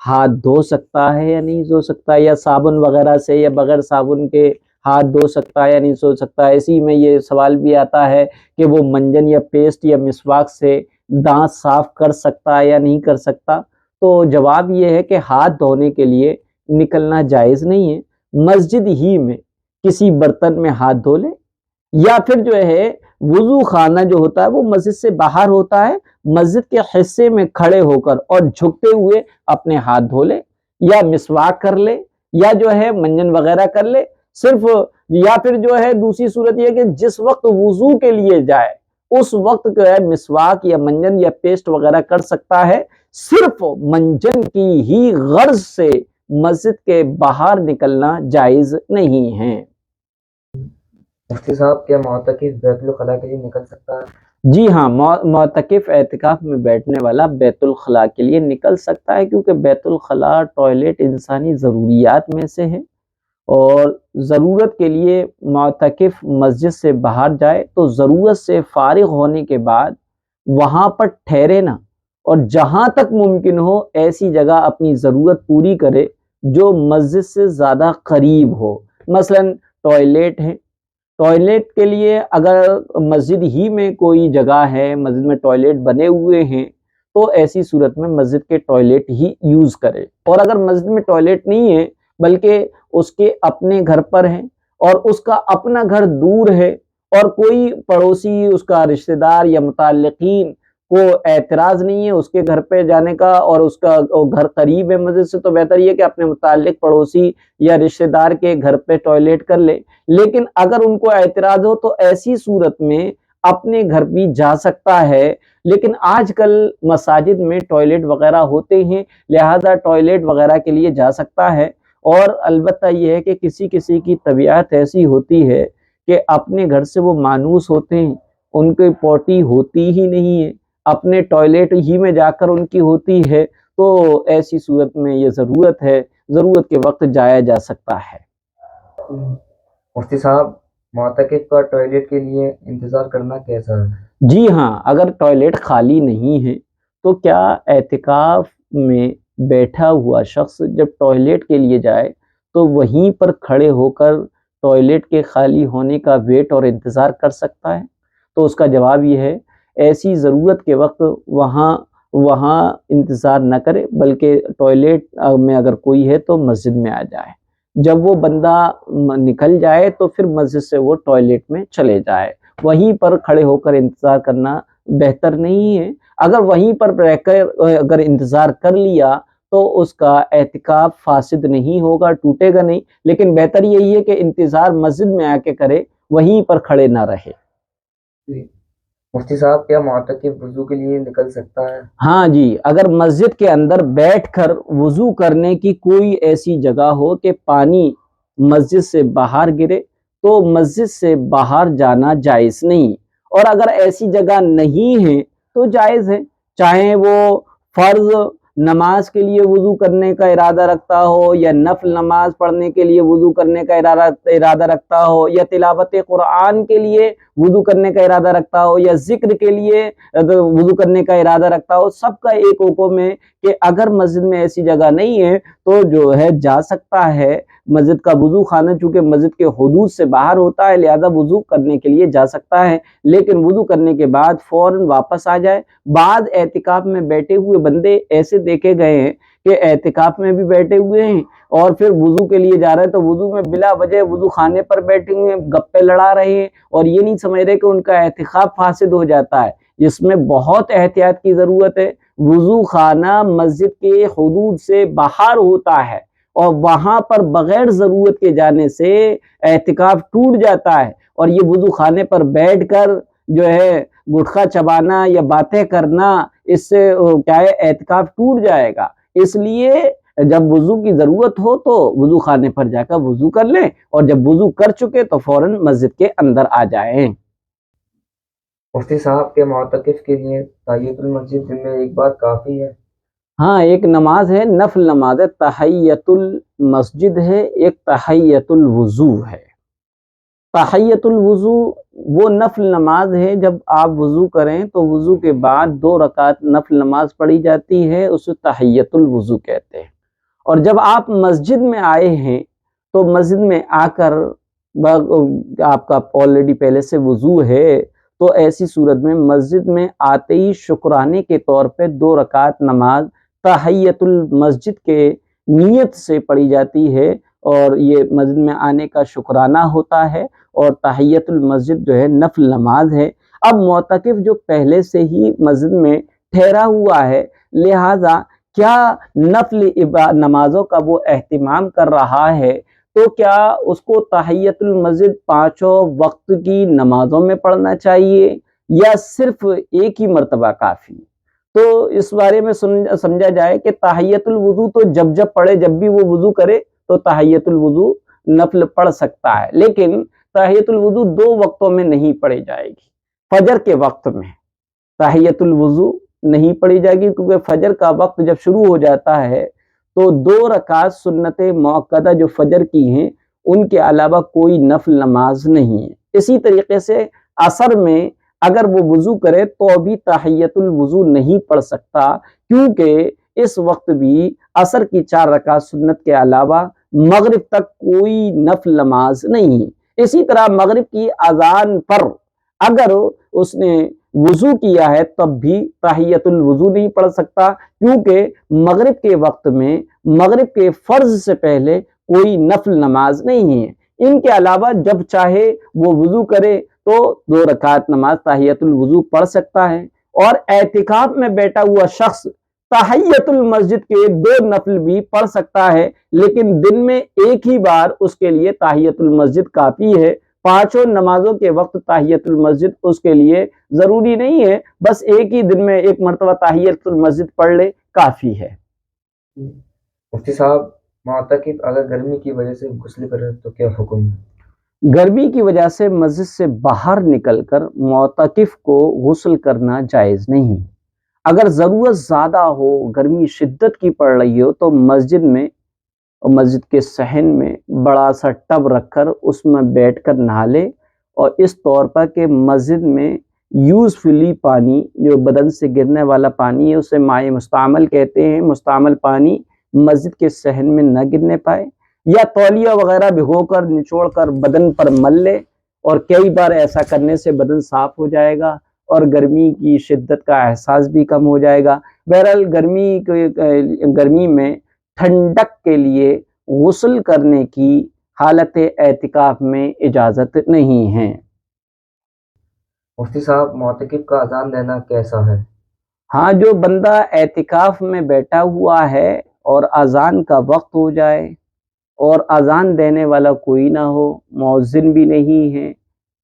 ہاتھ دھو سکتا ہے یا نہیں دھو سکتا، یا صابن وغیرہ سے یا بغیر صابن کے ہاتھ دھو سکتا ہے یا نہیں دھو سکتا۔ ایسی میں یہ سوال بھی آتا ہے کہ وہ منجن یا پیسٹ یا مسواک سے دانت صاف کر سکتا ہے یا نہیں کر سکتا، تو جواب یہ ہے کہ ہاتھ دھونے کے لیے نکلنا جائز نہیں ہے، مسجد ہی میں کسی برتن میں ہاتھ دھو لے، یا پھر جو ہے وضو خانہ جو ہوتا ہے وہ مسجد سے باہر ہوتا ہے، مسجد کے حصے میں کھڑے ہو کر اور جھکتے ہوئے اپنے ہاتھ دھو لے، یا مسواک کر لے، یا جو ہے منجن وغیرہ کر لے صرف، یا پھر جو ہے دوسری صورت یہ کہ جس وقت وضو کے لیے جائے اس وقت جو ہے مسواک یا منجن یا پیسٹ وغیرہ کر سکتا ہے، صرف منجن کی ہی غرض سے مسجد کے باہر نکلنا جائز نہیں ہے۔ مفتی صاحب، کیا معتکف بیت الخلاء کے لیے نکل سکتا ہے؟ جی ہاں، معتکف اعتکاف میں بیٹھنے والا بیت الخلاء کے لیے نکل سکتا ہے، کیونکہ بیت الخلاء ٹوائلٹ انسانی ضروریات میں سے ہے، اور ضرورت کے لیے معتکف مسجد سے باہر جائے تو ضرورت سے فارغ ہونے کے بعد وہاں پر ٹھہرے نہ، اور جہاں تک ممکن ہو ایسی جگہ اپنی ضرورت پوری کرے جو مسجد سے زیادہ قریب ہو۔ مثلا ٹوائلٹ ہے، ٹوائلٹ کے لیے اگر مسجد ہی میں کوئی جگہ ہے، مسجد میں ٹوائلٹ بنے ہوئے ہیں، تو ایسی صورت میں مسجد کے ٹوائلٹ ہی یوز کرے، اور اگر مسجد میں ٹوائلٹ نہیں ہے بلکہ اس کے اپنے گھر پر ہیں اور اس کا اپنا گھر دور ہے اور کوئی پڑوسی اس کا رشتہ دار یا متعلقین کو اعتراض نہیں ہے اس کے گھر پہ جانے کا، اور اس کا گھر قریب ہے مسجد سے، تو بہتر یہ کہ اپنے متعلق پڑوسی یا رشتہ دار کے گھر پہ ٹوائلٹ کر لے۔ لیکن اگر ان کو اعتراض ہو تو ایسی صورت میں اپنے گھر بھی جا سکتا ہے، لیکن آج کل مساجد میں ٹوائلٹ وغیرہ ہوتے ہیں لہذا ٹوائلٹ وغیرہ کے لیے جا سکتا ہے۔ اور البتہ یہ ہے کہ کسی کسی کی طبیعت ایسی ہوتی ہے کہ اپنے گھر سے وہ مانوس ہوتے ہیں، ان کی پوٹی ہوتی ہی نہیں ہے، اپنے ٹوائلٹ ہی میں جا کر ان کی ہوتی ہے، تو ایسی صورت میں یہ ضرورت ہے، ضرورت کے وقت جایا جا سکتا ہے۔ مفتی صاحب، معتکف کا ٹوائلٹ کے لیے انتظار کرنا کیسا ہے؟ جی ہاں، اگر ٹوائلٹ خالی نہیں ہے تو کیا اعتکاف میں بیٹھا ہوا شخص جب ٹوائلٹ کے لیے جائے تو وہیں پر کھڑے ہو کر ٹوائلٹ کے خالی ہونے کا ویٹ اور انتظار کر سکتا ہے؟ تو اس کا جواب یہ ہے، ایسی ضرورت کے وقت وہاں انتظار نہ کرے، بلکہ ٹوائلٹ میں اگر کوئی ہے تو مسجد میں آ جائے۔ جب وہ بندہ نکل جائے تو پھر مسجد سے وہ ٹوائلٹ میں چلے جائے، وہیں پر کھڑے ہو کر انتظار کرنا بہتر نہیں ہے۔ اگر وہیں پر رہ کر اگر انتظار کر لیا تو اس کا اعتکاف فاسد نہیں ہوگا، ٹوٹے گا نہیں، لیکن بہتر یہی ہے کہ انتظار مسجد میں آ کے کرے، وہیں پر کھڑے نہ رہے۔ مفتی صاحب، کیا معتکف وضو کے لیے نکل سکتا ہے؟ ہاں جی، اگر مسجد کے اندر بیٹھ کر وضو کرنے کی کوئی ایسی جگہ ہو کہ پانی مسجد سے باہر گرے تو مسجد سے باہر جانا جائز نہیں، اور اگر ایسی جگہ نہیں ہے تو جائز ہے، چاہے وہ فرض نماز کے لیے وضو کرنے کا ارادہ رکھتا ہو، یا نفل نماز پڑھنے کے لیے وضو کرنے کا ارادہ رکھتا ہو، یا تلاوت قرآن کے لیے وضو کرنے کا ارادہ رکھتا ہو، یا ذکر کے لیے وضو کرنے کا ارادہ رکھتا ہو، سب کا ایک حکم ہے کہ اگر مسجد میں ایسی جگہ نہیں ہے تو جو ہے جا سکتا ہے۔ مسجد کا وضو خانہ چونکہ مسجد کے حدود سے باہر ہوتا ہے، لہذا وضو کرنے کے لیے جا سکتا ہے، لیکن وضو کرنے کے بعد فوراً واپس آ جائے۔ بعض اعتکاف میں بیٹھے ہوئے بندے ایسے دیکھے گئے ہیں کہ اعتکاف میں بھی بیٹھے ہوئے ہیں اور پھر وضو کے لیے جا رہے ہیں تو وضو میں بلا وجہ وضو خانے پر بیٹھے ہوئے ہیں، گپے لڑا رہے ہیں اور یہ نہیں سمجھ رہے کہ ان کا اعتکاف فاسد ہو جاتا ہے۔ اس میں بہت احتیاط کی ضرورت ہے۔ وضو خانہ مسجد کے حدود سے باہر ہوتا ہے اور وہاں پر بغیر ضرورت کے جانے سے اعتکاف ٹوٹ جاتا ہے، اور یہ وضو خانے پر بیٹھ کر جو ہے گٹخا چبانا یا باتیں کرنا، اس سے کیا ہے اعتکاف ٹوٹ جائے گا۔ اس لیے جب وضو کی ضرورت ہو تو وضو خانے پر جا کر وضو کر لیں، اور جب وضو کر چکے تو فوراً مسجد کے اندر آ جائیں۔ مفتی صاحب، کے معتکف کے لیے تحیۃ المسجد دن میں ایک بار کافی ہے؟ ہاں، ایک نماز ہے، نفل نماز ہے، تحیۃ المسجد ہے، ایک تحیۃ الوضو ہے۔ تحیۃ الوضو وہ نفل نماز ہے، جب آپ وضو کریں تو وضو کے بعد 2 رکعت نفل نماز پڑھی جاتی ہے، اسے تحیۃ الوضو کہتے ہیں۔ اور جب آپ مسجد میں آئے ہیں تو مسجد میں آ کر آپ کا آلریڈی پہلے سے وضو ہے، تو ایسی صورت میں مسجد میں آتے ہی شکرانے کے طور پہ 2 رکعت نماز تحیۃ المسجد کے نیت سے پڑھی جاتی ہے، اور یہ مسجد میں آنے کا شکرانہ ہوتا ہے، اور تحیۃ المسجد جو ہے نفل نماز ہے۔ اب معتکف جو پہلے سے ہی مسجد میں ٹھہرا ہوا ہے، لہذا کیا نفل نمازوں کا وہ اہتمام کر رہا ہے تو کیا اس کو تحیۃ المسجد 5 وقت کی نمازوں میں پڑھنا چاہیے یا صرف ایک ہی مرتبہ کافی؟ تو اس بارے میں سمجھا جائے کہ تحیۃ الوضو تو جب پڑھے، جب بھی وہ وضو کرے تو تحیۃ الوضو نفل پڑھ سکتا ہے، لیکن تحیۃ الوضو 2 وقتوں میں نہیں پڑھی جائے گی۔ فجر کے وقت میں تحیۃ الوضو نہیں پڑھی جائے گی، کیونکہ فجر کا وقت جب شروع ہو جاتا ہے تو 2 رکعت سنت مؤکدہ جو فجر کی ہیں ان کے علاوہ کوئی نفل نماز نہیں ہے۔ اسی طریقے سے عصر میں اگر وہ وضو کرے تو بھی تحیۃ الوضو نہیں پڑھ سکتا، کیونکہ اس وقت بھی عصر کی 4 رکعت سنت کے علاوہ مغرب تک کوئی نفل نماز نہیں ہے۔ اسی طرح مغرب کی اذان پر اگر اس نے وضو کیا ہے تب بھی تحیۃ الوضو نہیں پڑھ سکتا، کیونکہ مغرب کے وقت میں مغرب کے فرض سے پہلے کوئی نفل نماز نہیں ہے۔ ان کے علاوہ جب چاہے وہ وضو کرے تو 2 رکعت نماز تحیۃ الوضو پڑھ سکتا ہے، اور اعتکاف میں بیٹھا ہوا شخص تحیۃ المسجد کے 2 نفل بھی پڑھ سکتا ہے، لیکن دن میں ایک ہی بار اس کے لیے تحیۃ المسجد کافی ہے۔ 5 نمازوں کے وقت تحیۃ المسجد اس کے لیے ضروری نہیں ہے، بس ایک ہی دن میں ایک مرتبہ تحیۃ المسجد پڑھ لے کافی ہے۔ مفتی صاحب، معتکف اگر گرمی کی وجہ سے غسل کرے تو کیا حکم ہے؟ گرمی کی وجہ سے مسجد سے باہر نکل کر معتکف کو غسل کرنا جائز نہیں۔ اگر ضرورت زیادہ ہو، گرمی شدت کی پڑ رہی ہو، تو مسجد میں مسجد کے صحن میں بڑا سا ٹب رکھ کر اس میں بیٹھ کر نہا لے، اور اس طور پر کہ مسجد میں یوزفلی پانی جو بدن سے گرنے والا پانی ہے اسے مائع مستعمل کہتے ہیں، مستعمل پانی مسجد کے صحن میں نہ گرنے پائے۔ یا تولیہ وغیرہ بھگو کر نچوڑ کر بدن پر مل لے، اور کئی بار ایسا کرنے سے بدن صاف ہو جائے گا اور گرمی کی شدت کا احساس بھی کم ہو جائے گا۔ بہرحال گرمی میں ٹھنڈک کے لیے غسل کرنے کی حالت اعتکاف میں اجازت نہیں ہے۔ مفتی صاحب، معتکف کا اذان دینا کیسا ہے؟ ہاں، جو بندہ اعتکاف میں بیٹھا ہوا ہے اور اذان کا وقت ہو جائے اور اذان دینے والا کوئی نہ ہو، مؤذن بھی نہیں ہے،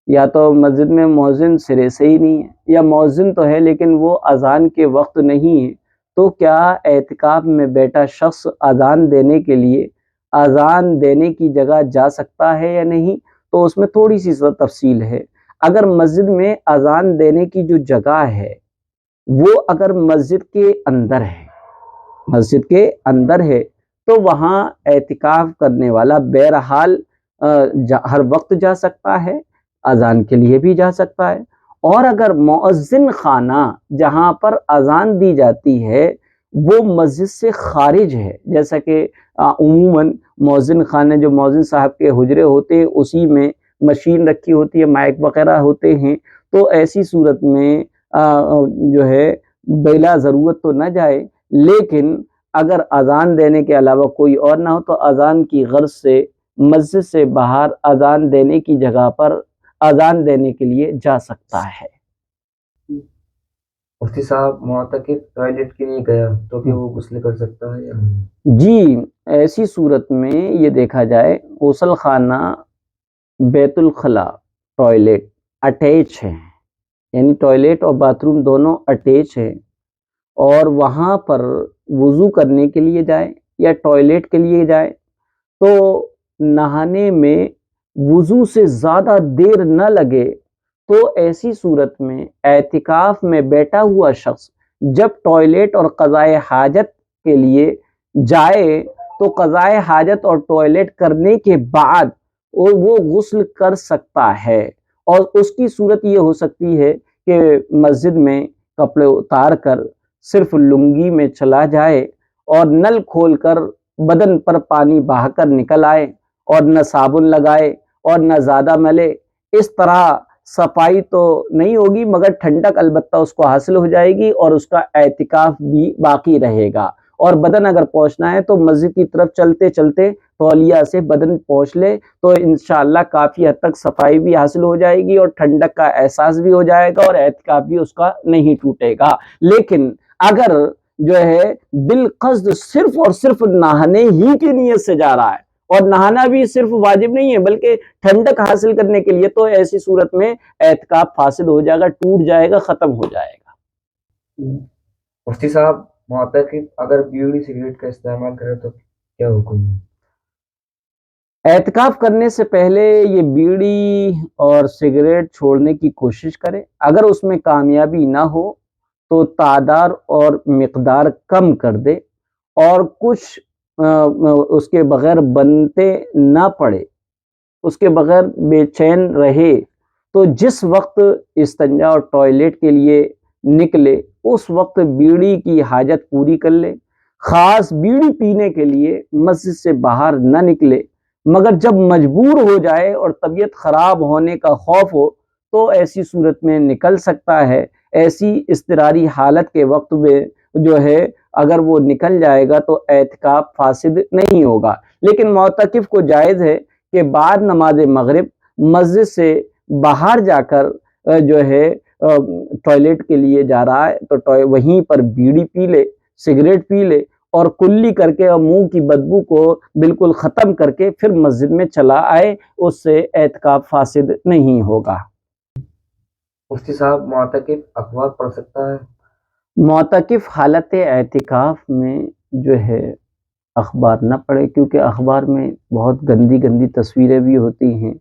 یا تو مسجد میں مؤذن سرے سے ہی نہیں ہے، یا مؤذن تو ہے لیکن وہ اذان کے وقت نہیں ہے، تو کیا اعتکاف میں بیٹھا شخص اذان دینے کے لیے اذان دینے کی جگہ جا سکتا ہے یا نہیں؟ تو اس میں تھوڑی سی تفصیل ہے۔ اگر مسجد میں اذان دینے کی جو جگہ ہے وہ اگر مسجد کے اندر ہے تو وہاں اعتکاف کرنے والا بہرحال ہر وقت جا سکتا ہے، اذان کے لیے بھی جا سکتا ہے۔ اور اگر مؤذن خانہ جہاں پر اذان دی جاتی ہے وہ مسجد سے خارج ہے، جیسا کہ عموماً مؤذن خانے جو مؤذن صاحب کے حجرے ہوتے ہیں اسی میں مشین رکھی ہوتی ہے، مائک وغیرہ ہوتے ہیں، تو ایسی صورت میں جو ہے بلا ضرورت تو نہ جائے، لیکن اگر اذان دینے کے علاوہ کوئی اور نہ ہو تو اذان کی غرض سے مسجد سے باہر اذان دینے کی جگہ پر اذان دینے کے لیے جا سکتا ہے۔ مفتی صاحب، معتکف ٹوائلٹ کے لیے گیا تو کہ وہ غسل کر سکتا ہے یا نہیں؟ جی، ایسی صورت میں یہ دیکھا جائے غسل خانہ بیت الخلا ٹوائلٹ اٹیچ ہے، یعنی ٹوائلٹ اور باتھ روم دونوں اٹیچ ہے، اور وہاں پر وضو کرنے کے لیے جائے یا ٹوائلٹ کے لیے جائے تو نہانے میں وضو سے زیادہ دیر نہ لگے، تو ایسی صورت میں اعتکاف میں بیٹھا ہوا شخص جب ٹوائلٹ اور قضائے حاجت کے لیے جائے تو قضائے حاجت اور ٹوائلٹ کرنے کے بعد وہ غسل کر سکتا ہے، اور اس کی صورت یہ ہو سکتی ہے کہ مسجد میں کپڑے اتار کر صرف لنگی میں چلا جائے اور نل کھول کر بدن پر پانی بہا کر نکل آئے، اور نہ صابن لگائے اور نہ زیادہ ملے۔ اس طرح صفائی تو نہیں ہوگی مگر ٹھنڈک البتہ اس کو حاصل ہو جائے گی اور اس کا اعتکاف بھی باقی رہے گا۔ اور بدن اگر پہنچنا ہے تو مسجد کی طرف چلتے چلتے تولیہ سے بدن پہنچ لے تو انشاءاللہ کافی حد تک صفائی بھی حاصل ہو جائے گی اور ٹھنڈک کا احساس بھی ہو جائے گا اور اعتکاف بھی اس کا نہیں ٹوٹے گا۔ لیکن اگر جو ہے بالقصد صرف اور صرف نہانے ہی کی نیت سے جا رہا ہے، اور نہانا بھی صرف واجب نہیں ہے بلکہ ٹھنڈک حاصل کرنے کے لیے، تو ایسی صورت میں اعتکاف فاسد ہو جائے گا، ٹوٹ جائے گا، ختم ہو جائے گا۔ مفتی صاحب، معتکف اگر بیڑی سگریٹ کا استعمال کرے تو کیا حکم ہے؟ اعتکاف کرنے سے پہلے یہ بیڑی اور سگریٹ چھوڑنے کی کوشش کرے، اگر اس میں کامیابی نہ ہو تو تعداد اور مقدار کم کر دے، اور کچھ اس کے بغیر بنتے نہ پڑے، اس کے بغیر بے چین رہے، تو جس وقت استنجا اور ٹوائلٹ کے لیے نکلے اس وقت بیڑی کی حاجت پوری کر لے، خاص بیڑی پینے کے لیے مسجد سے باہر نہ نکلے، مگر جب مجبور ہو جائے اور طبیعت خراب ہونے کا خوف ہو تو ایسی صورت میں نکل سکتا ہے۔ ایسی اضطراری حالت کے وقت میں جو ہے اگر وہ نکل جائے گا تو اعتکاف فاسد نہیں ہوگا، لیکن معتکف کو جائز ہے کہ بعد نماز مغرب مسجد سے باہر جا کر جو ہے ٹوائلٹ کے لیے جا رہا ہے تو وہیں پر بیڑی پی لے، سگریٹ پی لے، اور کلی کر کے اور منہ کی بدبو کو بالکل ختم کر کے پھر مسجد میں چلا آئے، اس سے اعتکاف فاسد نہیں ہوگا۔ مفتی صاحب، معتکف اخبار پڑھ سکتا ہے؟ معتکف حالت اعتکاف میں جو ہے اخبار نہ پڑھے، کیونکہ اخبار میں بہت گندی گندی تصویریں بھی ہوتی ہیں،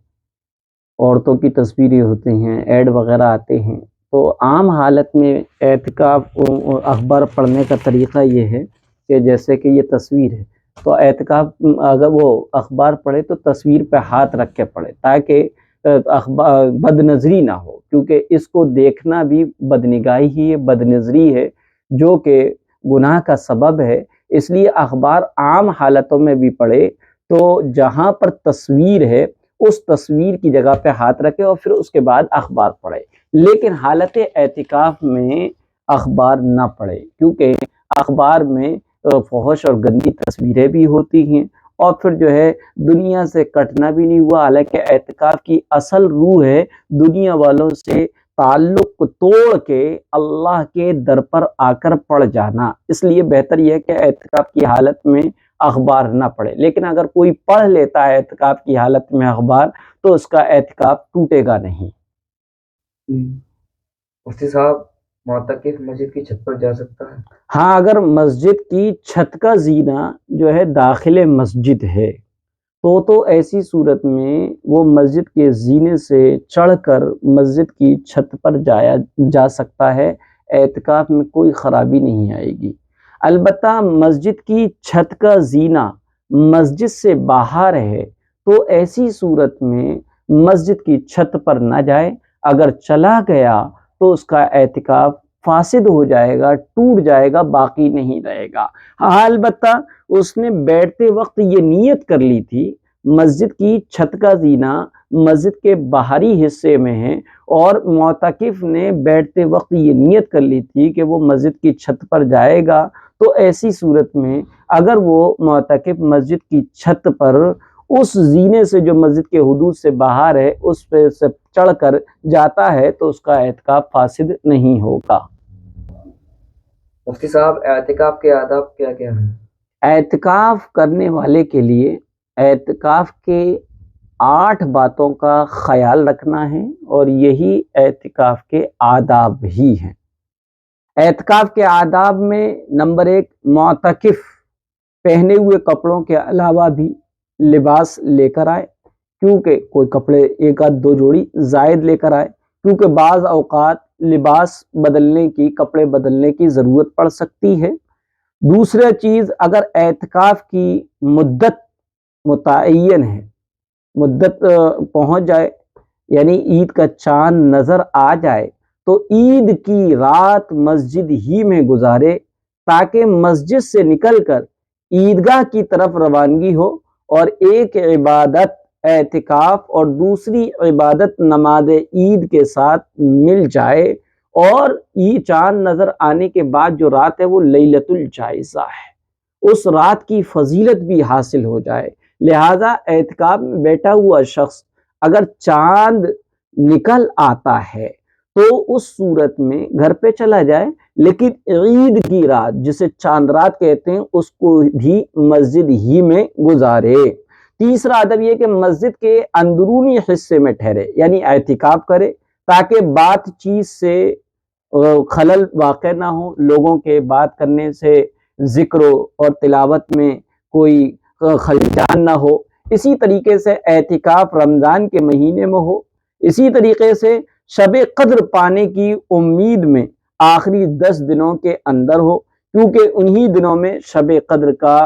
عورتوں کی تصویریں ہوتی ہیں، ایڈ وغیرہ آتے ہیں، تو عام حالت میں اعتکاف اخبار پڑھنے کا طریقہ یہ ہے کہ جیسے کہ یہ تصویر ہے تو اعتکاف اگر وہ اخبار پڑھے تو تصویر پہ ہاتھ رکھ کے پڑھے تاکہ بد نظری نہ ہو، کیونکہ اس کو دیکھنا بھی بدنگاہی ہی ہے، بد نظری ہے جو کہ گناہ کا سبب ہے۔ اس لیے اخبار عام حالتوں میں بھی پڑھے تو جہاں پر تصویر ہے اس تصویر کی جگہ پہ ہاتھ رکھے اور پھر اس کے بعد اخبار پڑھے، لیکن حالت اعتکاف میں اخبار نہ پڑھے، کیونکہ اخبار میں فحش اور گندی تصویریں بھی ہوتی ہیں، اور پھر جو ہے دنیا سے کٹنا بھی نہیں ہوا، حالانکہ اعتکاف کی اصل روح ہے دنیا والوں سے تعلق توڑ کے اللہ کے در پر آ کر پڑ جانا۔ اس لیے بہتر یہ ہے کہ اعتکاف کی حالت میں اخبار نہ پڑھے، لیکن اگر کوئی پڑھ لیتا ہے اعتکاف کی حالت میں اخبار تو اس کا اعتکاف ٹوٹے گا نہیں۔ مفتی صاحب، معتکف مسجد کی چھت پر جا سکتا ہے؟ ہاں، اگر مسجد کی چھت کا زینہ جو ہے داخل مسجد ہے تو ایسی صورت میں وہ مسجد کے زینے سے چڑھ کر مسجد کی چھت پر جا سکتا ہے، اعتکاف میں کوئی خرابی نہیں آئے گی۔ البتہ مسجد کی چھت کا زینہ مسجد سے باہر ہے تو ایسی صورت میں مسجد کی چھت پر نہ جائے، اگر چلا گیا تو اس کا اعتکاف فاسد ہو جائے گا، ٹوٹ جائے گا، باقی نہیں رہے گا۔ ہاں، البتہ اس نے بیٹھتے وقت یہ نیت کر لی تھی مسجد کی چھت کا زینہ مسجد کے باہری حصے میں ہے، اور معتکف نے بیٹھتے وقت یہ نیت کر لی تھی کہ وہ مسجد کی چھت پر جائے گا، تو ایسی صورت میں اگر وہ معتکف مسجد کی چھت پر اس زینے سے جو مسجد کے حدود سے باہر ہے اس پہ سے چڑھ کر جاتا ہے تو اس کا اعتکاف فاسد نہیں ہوگا۔ مفتی صاحب، اعتکاف کے آداب کیا کیا ہیں؟ اعتکاف کرنے والے کے لیے اعتکاف کے 8 باتوں کا خیال رکھنا ہے، اور یہی اعتکاف کے آداب ہی ہیں۔ اعتکاف کے آداب میں نمبر 1، معتکف پہنے ہوئے کپڑوں کے علاوہ بھی لباس لے کر آئے، کیونکہ کوئی کپڑے 1 آدھ 2 جوڑی زائد لے کر آئے، کیونکہ بعض اوقات لباس بدلنے کی، کپڑے بدلنے کی ضرورت پڑ سکتی ہے۔ دوسرا چیز، اگر اعتکاف کی مدت متعین ہے، مدت پہنچ جائے، یعنی عید کا چاند نظر آ جائے تو عید کی رات مسجد ہی میں گزارے، تاکہ مسجد سے نکل کر عیدگاہ کی طرف روانگی ہو، اور ایک عبادت اعتکاف اور دوسری عبادت نماز عید کے ساتھ مل جائے، اور یہ چاند نظر آنے کے بعد جو رات ہے وہ لیلۃ الجائزہ ہے، اس رات کی فضیلت بھی حاصل ہو جائے۔ لہذا اعتکاف میں بیٹھا ہوا شخص اگر چاند نکل آتا ہے تو اس صورت میں گھر پہ چلا جائے، لیکن عید کی رات جسے چاند رات کہتے ہیں اس کو بھی مسجد ہی میں گزارے۔ تیسرا ادب یہ کہ مسجد کے اندرونی حصے میں ٹھہرے، یعنی اعتکاف کرے، تاکہ بات چیت سے خلل واقع نہ ہو، لوگوں کے بات کرنے سے ذکر اور تلاوت میں کوئی خلجان نہ ہو۔ اسی طریقے سے اعتکاف رمضان کے مہینے میں ہو، اسی طریقے سے شب قدر پانے کی امید میں آخری 10 دنوں کے اندر ہو، کیونکہ انہی دنوں میں شب قدر کا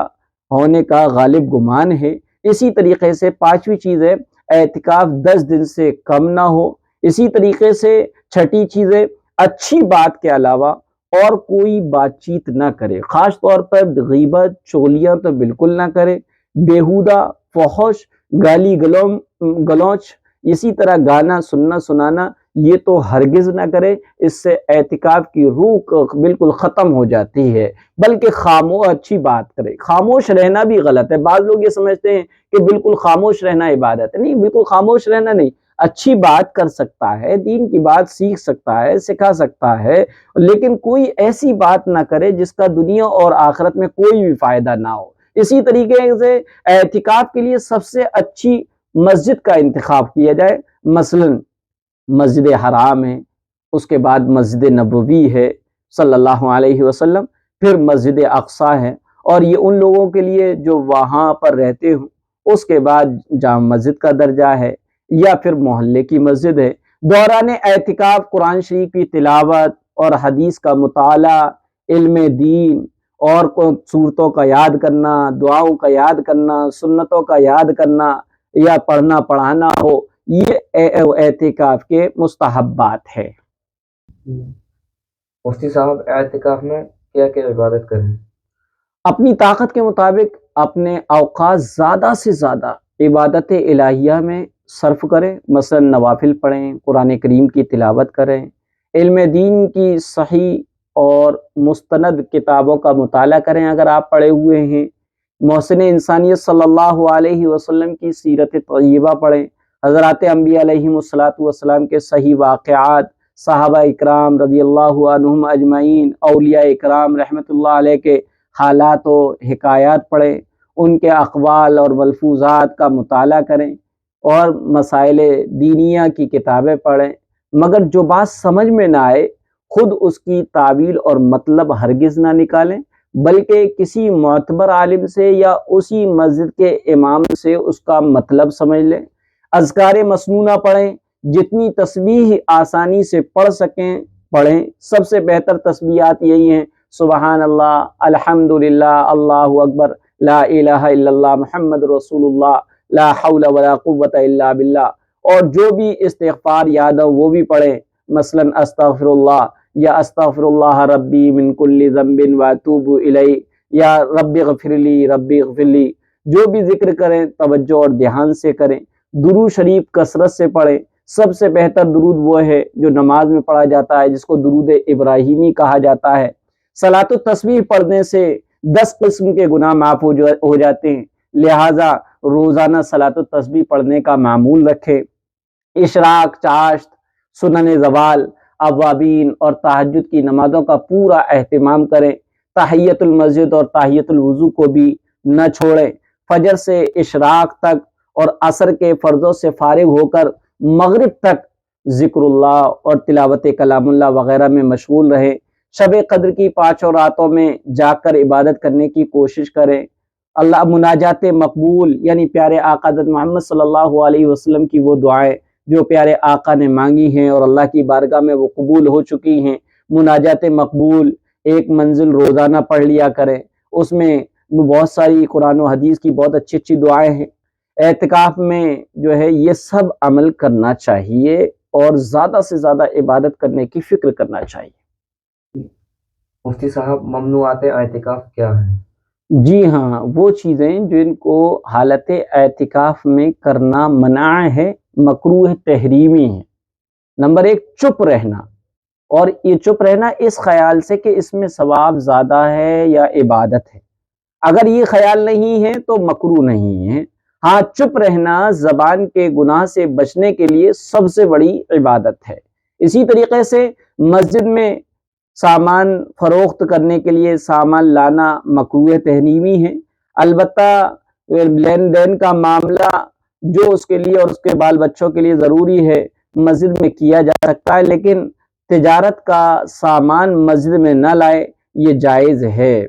ہونے کا غالب گمان ہے۔ اسی طریقے سے 5ویں چیز ہے اعتکاف 10 دن سے کم نہ ہو۔ اسی طریقے سے 6ٹھی چیز ہے اچھی بات کے علاوہ اور کوئی بات چیت نہ کرے، خاص طور پر غیبت، چغلیاں تو بالکل نہ کرے، بیہودہ، فحش، گالی گلوچ، اسی طرح گانا سننا سنانا یہ تو ہرگز نہ کرے، اس سے اعتکاف کی روح بالکل ختم ہو جاتی ہے۔ بلکہ خاموش اچھی بات کرے، خاموش رہنا بھی غلط ہے۔ بعض لوگ یہ سمجھتے ہیں کہ بالکل خاموش رہنا عبادت ہے، نہیں، بالکل خاموش رہنا نہیں، اچھی بات کر سکتا ہے، دین کی بات سیکھ سکتا ہے، سکھا سکتا ہے، لیکن کوئی ایسی بات نہ کرے جس کا دنیا اور آخرت میں کوئی بھی فائدہ نہ ہو۔ اسی طریقے سے اعتکاف کے لیے سب سے اچھی مسجد کا انتخاب کیا جائے، مثلا مسجد حرام ہے، اس کے بعد مسجد نبوی ہے صلی اللہ علیہ وسلم، پھر مسجد اقصیٰ ہے، اور یہ ان لوگوں کے لیے جو وہاں پر رہتے ہوں، اس کے بعد جامع مسجد کا درجہ ہے، یا پھر محلے کی مسجد ہے۔ دوران اعتکاف قرآن شریف کی تلاوت اور حدیث کا مطالعہ، علم دین اور صورتوں کا یاد کرنا، دعاؤں کا یاد کرنا، سنتوں کا یاد کرنا یا پڑھنا پڑھانا ہو، یہ اعتکاف کے مستحبات ہے۔ مفتی صاحب، اعتکاف میں کیا کیا عبادت کریں؟ اپنی طاقت کے مطابق اپنے اوقات زیادہ سے زیادہ عبادت الہیہ میں صرف کریں، مثلا نوافل پڑھیں، قرآن کریم کی تلاوت کریں، علم دین کی صحیح اور مستند کتابوں کا مطالعہ کریں اگر آپ پڑھے ہوئے ہیں، محسن انسانیت صلی اللہ علیہ وسلم کی سیرت طیبہ پڑھیں، حضرات انبیاء علیہم الصلاۃ کے صحیح واقعات، صحابہ اکرام رضی اللہ عنہم اجمعین، اولیاء اکرام رحمۃ اللہ علیہ کے حالات و حکایات پڑھیں، ان کے اقوال اور ملفوظات کا مطالعہ کریں اور مسائل دینیہ کی کتابیں پڑھیں، مگر جو بات سمجھ میں نہ آئے خود اس کی تعویل اور مطلب ہرگز نہ نکالیں، بلکہ کسی معتبر عالم سے یا اسی مسجد کے امام سے اس کا مطلب سمجھ لیں۔ اذکار مسنونہ پڑھیں، جتنی تسبیح آسانی سے پڑھ سکیں پڑھیں۔ سب سے بہتر تسبیحات یہی ہیں: سبحان اللہ، الحمدللہ، اللہ اکبر، لا الہ الا اللہ، محمد رسول اللہ، لا حول ولا قوت الا باللہ۔ اور جو بھی استغفار یاد ہو وہ بھی پڑھیں، مثلا استغفر اللہ، یا استغفر اللہ ربی من کل ذنب واتوب الیہ، یا رب اغفر لی، رب اغفر لی۔ جو بھی ذکر کریں توجہ اور دھیان سے کریں۔ درود شریف کثرت سے پڑھیں۔ سب سے بہتر درود وہ ہے جو نماز میں پڑھا جاتا ہے، جس کو درود ابراہیمی کہا جاتا ہے۔ صلاۃ التسبیح پڑھنے سے 10 قسم کے گناہ معاف ہو جاتے ہیں، لہٰذا روزانہ صلاۃ التسبیح پڑھنے کا معمول رکھیں۔ اشراق، چاشت، سنن زوال، اوابین اور تہجد کی نمازوں کا پورا اہتمام کریں۔ تحیت المسجد اور تحیت الوضو کو بھی نہ چھوڑیں۔ فجر سے اشراق تک اور عصر کے فرضوں سے فارغ ہو کر مغرب تک ذکر اللہ اور تلاوت کلام اللہ وغیرہ میں مشغول رہیں۔ شب قدر کی 5 راتوں میں جا کر عبادت کرنے کی کوشش کریں۔ اللہ مناجات مقبول، یعنی پیارے آقا حضرت محمد صلی اللہ علیہ وسلم کی وہ دعائیں جو پیارے آقا نے مانگی ہیں اور اللہ کی بارگاہ میں وہ قبول ہو چکی ہیں، مناجات مقبول ایک منزل روزانہ پڑھ لیا کریں۔ اس میں بہت ساری قرآن و حدیث کی بہت اچھی اچھی دعائیں ہیں۔ اعتکاف میں جو ہے یہ سب عمل کرنا چاہیے اور زیادہ سے زیادہ عبادت کرنے کی فکر کرنا چاہیے۔ مفتی صاحب، ممنوعات اعتکاف کیا ہیں؟ جی ہاں، وہ چیزیں جن کو حالت اعتکاف میں کرنا منع ہے، مکروہ تحریمی ہے۔ نمبر 1، چپ رہنا، اور یہ چپ رہنا اس خیال سے کہ اس میں ثواب زیادہ ہے یا عبادت ہے۔ اگر یہ خیال نہیں ہے تو مکروہ نہیں ہے۔ ہاں، چپ رہنا زبان کے گناہ سے بچنے کے لیے سب سے بڑی عبادت ہے۔ اسی طریقے سے مسجد میں سامان فروخت کرنے کے لیے سامان لانا مکروہ تحریمی ہے۔ البتہ لین دین کا معاملہ جو اس کے لیے اور اس کے بال بچوں کے لیے ضروری ہے مسجد میں کیا جا سکتا ہے، لیکن تجارت کا سامان مسجد میں نہ لائے، یہ جائز ہے۔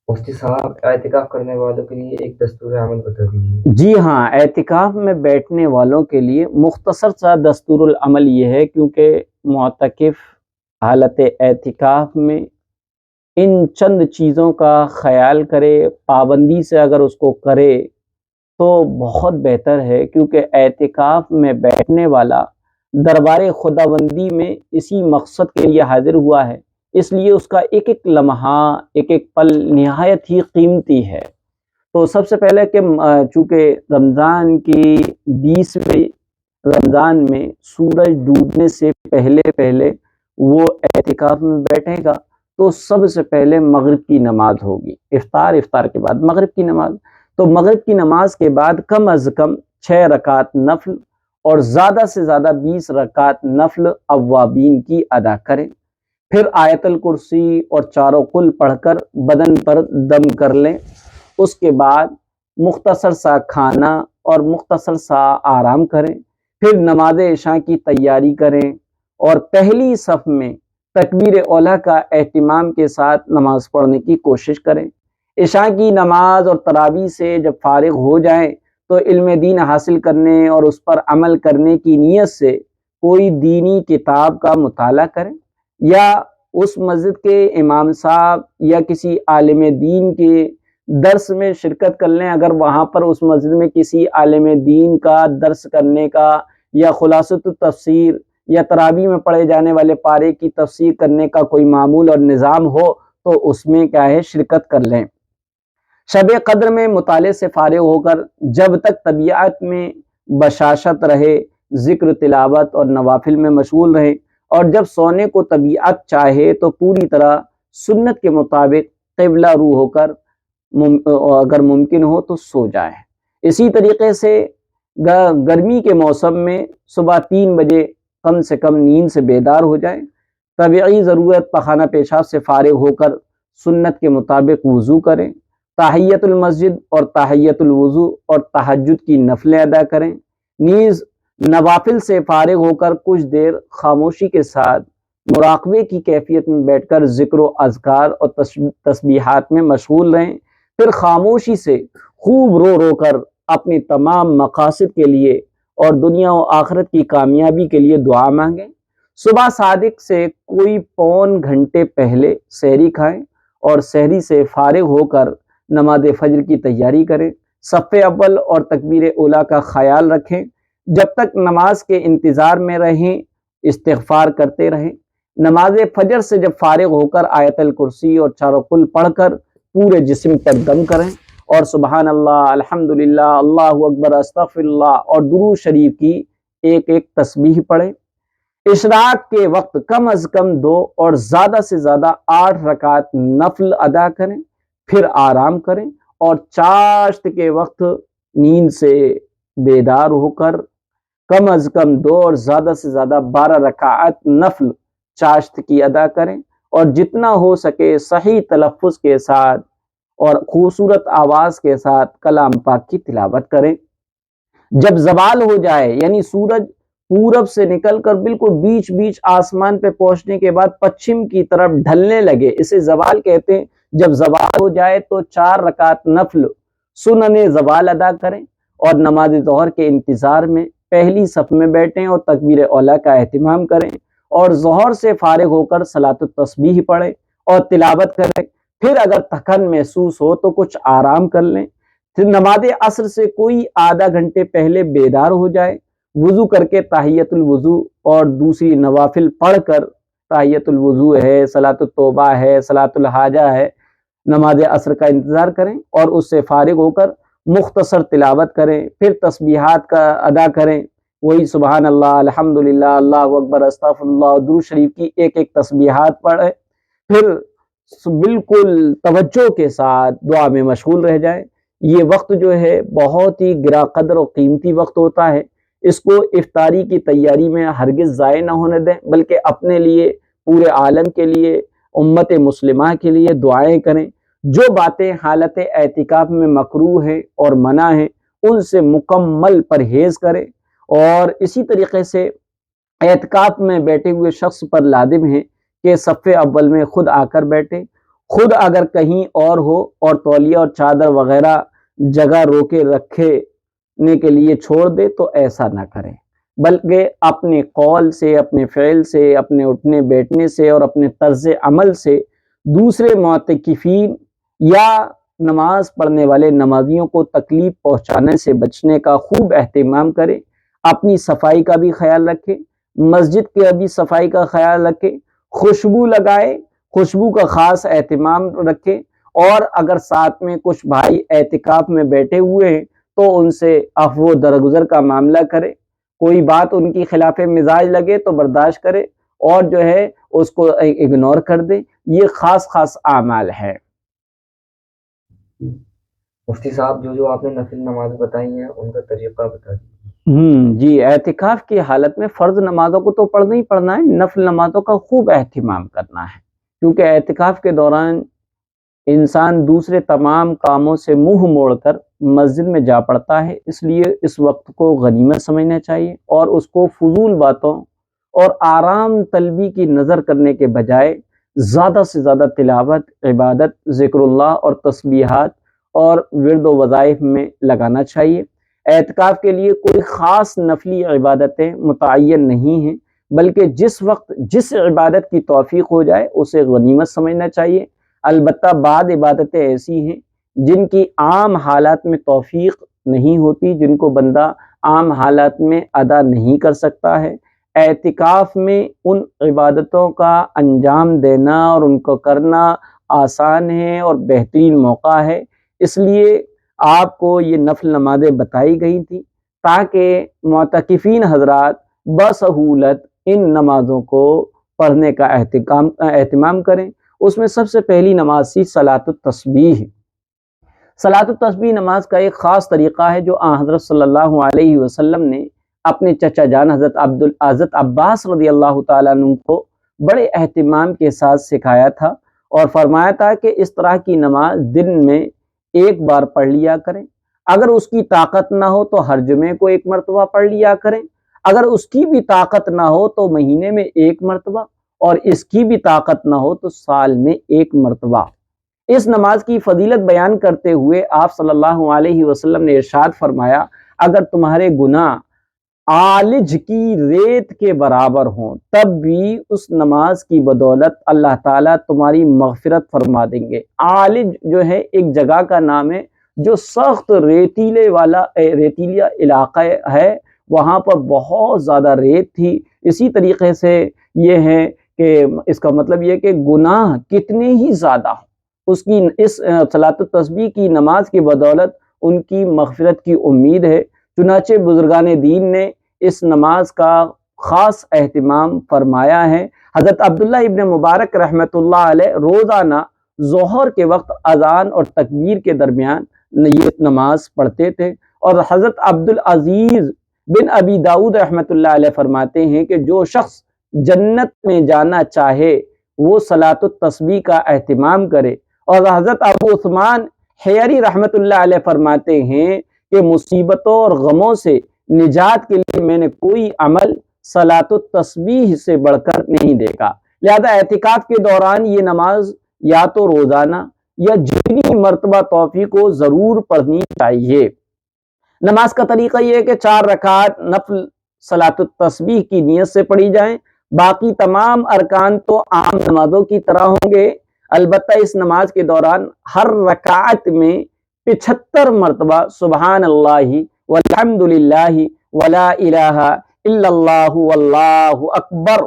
مفتی صاحب، اعتکاف کرنے والوں کے لیے ایک دستور عمل بتا دیجیے۔ جی ہاں، اعتکاف میں بیٹھنے والوں کے لیے مختصر سا دستور العمل یہ ہے، کیونکہ معتکف حالت اعتکاف میں ان چند چیزوں کا خیال کرے، پابندی سے اگر اس کو کرے تو بہت بہتر ہے، کیونکہ اعتکاف میں بیٹھنے والا دربار خداوندی میں اسی مقصد کے لیے حاضر ہوا ہے، اس لیے اس کا ایک ایک لمحہ، ایک ایک پل نہایت ہی قیمتی ہے۔ تو سب سے پہلے کہ چونکہ رمضان کی 20ویں رمضان میں سورج ڈوبنے سے پہلے وہ اعتکاف میں بیٹھے گا، تو سب سے پہلے مغرب کی نماز ہوگی، افطار کے بعد مغرب کی نماز۔ تو مغرب کی نماز کے بعد کم از کم 6 رکعت نفل اور زیادہ سے زیادہ 20 رکعت نفل اوابین کی ادا کریں۔ پھر آیت الکرسی اور 4 قل پڑھ کر بدن پر دم کر لیں۔ اس کے بعد مختصر سا کھانا اور مختصر سا آرام کریں۔ پھر نماز عشاء کی تیاری کریں اور پہلی صف میں تکبیر اولیٰ کا اہتمام کے ساتھ نماز پڑھنے کی کوشش کریں۔ عشاء کی نماز اور تراویح سے جب فارغ ہو جائیں تو علم دین حاصل کرنے اور اس پر عمل کرنے کی نیت سے کوئی دینی کتاب کا مطالعہ کریں، یا اس مسجد کے امام صاحب یا کسی عالم دین کے درس میں شرکت کر لیں۔ اگر وہاں پر اس مسجد میں کسی عالم دین کا درس کرنے کا یا خلاصۃ التفسیر یا تراویح میں پڑھے جانے والے پارے کی تفسیر کرنے کا کوئی معمول اور نظام ہو تو اس میں کیا ہے، شرکت کر لیں۔ شب قدر میں مطالعے سے فارغ ہو کر جب تک طبیعت میں بشاشت رہے ذکر تلاوت اور نوافل میں مشغول رہے، اور جب سونے کو طبیعت چاہے تو پوری طرح سنت کے مطابق قبلہ رو ہو کر اگر ممکن ہو تو سو جائے۔ اسی طریقے سے گرمی کے موسم میں صبح 3 بجے کم سے کم نیند سے بیدار ہو جائے، طبعی ضرورت پخانہ پیشاب سے فارغ ہو کر سنت کے مطابق وضو کریں، تحیت المسجد اور تحیت الوضو اور تہجد کی نفلیں ادا کریں، نیز نوافل سے فارغ ہو کر کچھ دیر خاموشی کے ساتھ مراقبے کی کیفیت میں بیٹھ کر ذکر و اذکار اور تسبیحات میں مشغول رہیں، پھر خاموشی سے خوب رو رو کر اپنی تمام مقاصد کے لیے اور دنیا و آخرت کی کامیابی کے لیے دعا مانگیں۔ صبح صادق سے کوئی پون گھنٹے پہلے سحری کھائیں اور سحری سے فارغ ہو کر نماز فجر کی تیاری کریں، صف اول اور تکبیر اولیٰ کا خیال رکھیں، جب تک نماز کے انتظار میں رہیں استغفار کرتے رہیں، نماز فجر سے جب فارغ ہو کر آیت الکرسی اور چاروں قل پڑھ کر پورے جسم پر دم کریں اور سبحان اللہ، الحمدللہ، اللہ اکبر، استغفر اللہ اور درود شریف کی ایک ایک تسبیح پڑھیں۔ اشراق کے وقت کم از کم 2 اور زیادہ سے زیادہ 8 رکعت نفل ادا کریں، پھر آرام کریں اور چاشت کے وقت نیند سے بیدار ہو کر کم از کم 2 اور زیادہ سے زیادہ 12 رکعت نفل چاشت کی ادا کریں اور جتنا ہو سکے صحیح تلفظ کے ساتھ اور خوبصورت آواز کے ساتھ کلام پاک کی تلاوت کریں۔ جب زوال ہو جائے یعنی سورج پورب سے نکل کر بالکل بیچ بیچ آسمان پہ پہنچنے کے بعد پچھم کی طرف ڈھلنے لگے، اسے زوال کہتے ہیں، جب زوال ہو جائے تو 4 رکعت نفل سنن زوال ادا کریں اور نماز ظہر کے انتظار میں پہلی صف میں بیٹھیں اور تکبیر اولیٰ کا اہتمام کریں اور ظہر سے فارغ ہو کر صلاۃ التسبیح پڑھیں اور تلاوت کریں، پھر اگر تھکن محسوس ہو تو کچھ آرام کر لیں، پھر نماز عصر سے کوئی آدھا گھنٹے پہلے بیدار ہو جائے، وضو کر کے تحیت الوضو اور دوسری نوافل پڑھ کر تحیت الوضو ہے، صلاۃ التوبہ ہے، صلاۃ الحاجہ ہے، نماز عصر کا انتظار کریں اور اس سے فارغ ہو کر مختصر تلاوت کریں، پھر تسبیحات کا ادا کریں، وہی سبحان اللہ، الحمدللہ، اللہ اکبر، استغفر اللہ، درود شریف کی ایک ایک تسبیحات پڑھیں، پھر بالکل توجہ کے ساتھ دعا میں مشغول رہ جائیں۔ یہ وقت جو ہے بہت ہی گرا قدر اور قیمتی وقت ہوتا ہے، اس کو افطاری کی تیاری میں ہرگز ضائع نہ ہونے دیں، بلکہ اپنے لیے، پورے عالم کے لیے، امت مسلمہ کے لیے دعائیں کریں۔ جو باتیں حالت اعتکاف میں مکروہ ہیں اور منع ہیں ان سے مکمل پرہیز کریں، اور اسی طریقے سے اعتکاف میں بیٹھے ہوئے شخص پر لازم ہے کہ صف اول میں خود آ کر بیٹھے، خود اگر کہیں اور ہو اور تولیہ اور چادر وغیرہ جگہ روکے رکھنے کے لیے چھوڑ دے تو ایسا نہ کریں، بلکہ اپنے قول سے، اپنے فعل سے، اپنے اٹھنے بیٹھنے سے اور اپنے طرز عمل سے دوسرے معتکفین یا نماز پڑھنے والے نمازیوں کو تکلیف پہنچانے سے بچنے کا خوب اہتمام کریں، اپنی صفائی کا بھی خیال رکھیں، مسجد کے بھی صفائی کا خیال رکھیں، خوشبو لگائے، خوشبو کا خاص اہتمام رکھیں، اور اگر ساتھ میں کچھ بھائی اعتکاف میں بیٹھے ہوئے ہیں تو ان سے عفو و درگزر کا معاملہ کرے، کوئی بات ان کی خلاف مزاج لگے تو برداشت کرے اور جو ہے اس کو اگنور کر دے، یہ خاص خاص اعمال ہے۔ مفتی صاحب جو آپ نے نفل نماز بتائی ہیں ان کا طریقہ بتا دیجیے۔ جی، اعتکاف کی حالت میں فرض نمازوں کو تو پڑھنا ہی پڑھنا ہے، نفل نمازوں کا خوب اہتمام کرنا ہے، کیونکہ اعتکاف کے دوران انسان دوسرے تمام کاموں سے منہ موڑ کر مسجد میں جا پڑتا ہے، اس لیے اس وقت کو غنیمت سمجھنا چاہیے اور اس کو فضول باتوں اور آرام طلبی کی نظر کرنے کے بجائے زیادہ سے زیادہ تلاوت، عبادت، ذکر اللہ اور تسبیحات اور ورد و وظائف میں لگانا چاہیے۔ اعتکاف کے لیے کوئی خاص نفلی عبادتیں متعین نہیں ہیں، بلکہ جس وقت جس عبادت کی توفیق ہو جائے اسے غنیمت سمجھنا چاہیے۔ البتہ بعض عبادتیں ایسی ہیں جن کی عام حالات میں توفیق نہیں ہوتی، جن کو بندہ عام حالات میں ادا نہیں کر سکتا ہے، اعتکاف میں ان عبادتوں کا انجام دینا اور ان کو کرنا آسان ہے اور بہترین موقع ہے، اس لیے آپ کو یہ نفل نمازیں بتائی گئی تھیں تاکہ معتکفین حضرات بسہولت ان نمازوں کو پڑھنے کا اہتمام کریں۔ اس میں سب سے پہلی نماز تھی صلاۃ التسبیح۔ صلاۃ التسبیح نماز کا ایک خاص طریقہ ہے جو حضرت صلی اللہ علیہ وسلم نے اپنے چچا جان حضرت عباس رضی اللہ تعالیٰ عنہ کو بڑے اہتمام کے ساتھ سکھایا تھا اور فرمایا تھا کہ اس طرح کی نماز دن میں ایک بار پڑھ لیا کریں، اگر اس کی طاقت نہ ہو تو ہر جمعے کو ایک مرتبہ پڑھ لیا کریں، اگر اس کی بھی طاقت نہ ہو تو مہینے میں ایک مرتبہ، اور اس کی بھی طاقت نہ ہو تو سال میں ایک مرتبہ۔ اس نماز کی فضیلت بیان کرتے ہوئے آپ صلی اللہ علیہ وسلم نے ارشاد فرمایا، اگر تمہارے گناہ عالج کی ریت کے برابر ہوں تب بھی اس نماز کی بدولت اللہ تعالیٰ تمہاری مغفرت فرما دیں گے۔ عالج جو ہے ایک جگہ کا نام ہے جو سخت ریتیلا علاقہ ہے، وہاں پر بہت زیادہ ریت تھی۔ اسی طریقے سے یہ ہے کہ اس کا مطلب یہ کہ گناہ کتنے ہی زیادہ ہوں، اس کی اس صلاۃ التسبیح کی نماز کی بدولت ان کی مغفرت کی امید ہے۔ چنانچہ بزرگان دین نے اس نماز کا خاص اہتمام فرمایا ہے۔ حضرت عبداللہ ابن مبارک رحمۃ اللہ علیہ روزانہ ظہر کے وقت اذان اور تکبیر کے درمیان یہ نماز پڑھتے تھے، اور حضرت عبدالعزیز بن ابی داؤد رحمۃ اللہ علیہ فرماتے ہیں کہ جو شخص جنت میں جانا چاہے وہ صلاۃ التسبیح کا اہتمام کرے، اور حضرت ابو عثمان حیری رحمۃ اللہ علیہ فرماتے ہیں کہ مصیبتوں اور غموں سے نجات کے لیے میں نے کوئی عمل صلاۃ التسبیح سے بڑھ کر نہیں دیکھا۔ لہذا اعتکاف کے دوران یہ نماز یا تو روزانہ یا جتنی مرتبہ توفیق ہو ضرور پڑھنی چاہیے۔ نماز کا طریقہ یہ ہے کہ 4 رکعت نفل صلاۃ التسبیح کی نیت سے پڑھی جائیں، باقی تمام ارکان تو عام نمازوں کی طرح ہوں گے، البتہ اس نماز کے دوران ہر رکعت میں 75 مرتبہ سبحان اللہ والحمد للہ ولا الہ الا اللہ واللہ اکبر،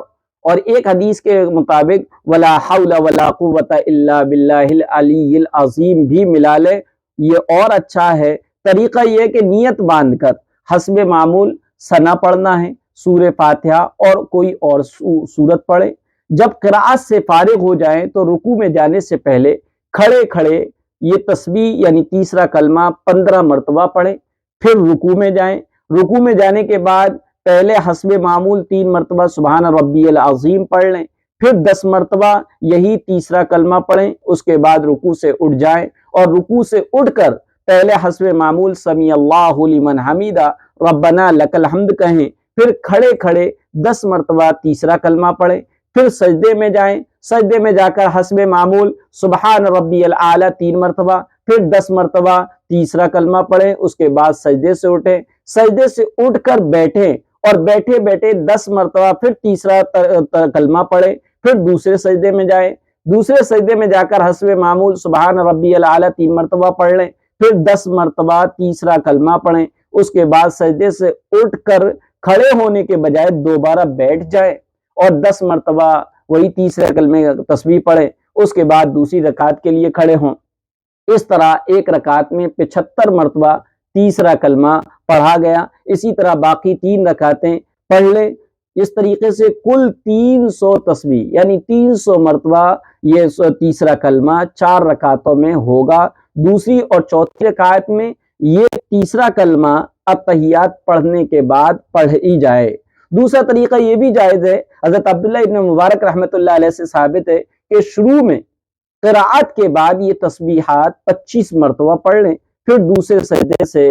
اور ایک حدیث کے مطابق ولا حول ولا قوت الا باللہ العلی العظیم بھی ملا لے، یہ اور اچھا ہے۔ طریقہ یہ کہ نیت باندھ کر حسب معمول ثنا پڑھنا ہے، سورہ فاتحہ اور کوئی اور سورت پڑھے۔ جب قرأت سے فارغ ہو جائیں تو رکوع میں جانے سے پہلے کھڑے کھڑے یہ تسبیح یعنی تیسرا کلمہ 15 مرتبہ پڑھیں، پھر رکوع میں جائیں۔ رکوع میں جانے کے بعد پہلے حسب معمول 3 مرتبہ سبحان ربی العظیم پڑھ لیں، پھر 10 مرتبہ یہی تیسرا کلمہ پڑھیں، اس کے بعد رکوع سے اٹھ جائیں، اور رکوع سے اٹھ کر پہلے حسب معمول سمیع اللہ لمن حمیدہ ربنا لک الحمد کہیں، پھر کھڑے کھڑے 10 مرتبہ تیسرا کلمہ پڑھیں، پھر سجدے میں جائیں، سجدے میں جا کر حسب معمول سبحان ربی الاعلیٰ 3 مرتبہ، پھر 10 مرتبہ تیسرا کلمہ پڑھیں، اس کے بعد سجدے سے اٹھیں، سجدے سے اٹھ کر بیٹھیں، اور بیٹھے بیٹھے 10 مرتبہ پھر تیسرا کلمہ پڑھیں، پھر دوسرے سجدے میں جائیں، دوسرے سجدے میں جا کر حسب معمول سبحان ربی الاعلیٰ 3 مرتبہ پڑھ لیں، پھر 10 مرتبہ تیسرا کلمہ پڑھیں، اس کے بعد سجدے سے اٹھ کر کھڑے ہونے کے بجائے دوبارہ بیٹھ جائیں، اور 10 مرتبہ وہی تیسرے کلمے تسبیح پڑھیں، اس کے بعد دوسری رکعت کے لیے کھڑے ہوں۔ اس طرح ایک رکعت میں 75 مرتبہ تیسرا کلمہ پڑھا گیا، اسی طرح باقی 3 رکعتیں پڑھ لیں۔ اس طریقے سے کل 300 تسبیح یعنی 300 مرتبہ یہ تیسرا کلمہ 4 رکعتوں میں ہوگا۔ دوسری اور چوتھی رکعت میں یہ تیسرا کلمہ التحیات پڑھنے کے بعد پڑھی جائے۔ دوسرا طریقہ یہ بھی جائز ہے، حضرت عبداللہ ابن مبارک رحمۃ اللہ علیہ سے ثابت ہے کہ شروع میں قرأت کے بعد یہ تسبیحات 25 مرتبہ پڑھ لیں، پھر دوسرے سجدے سے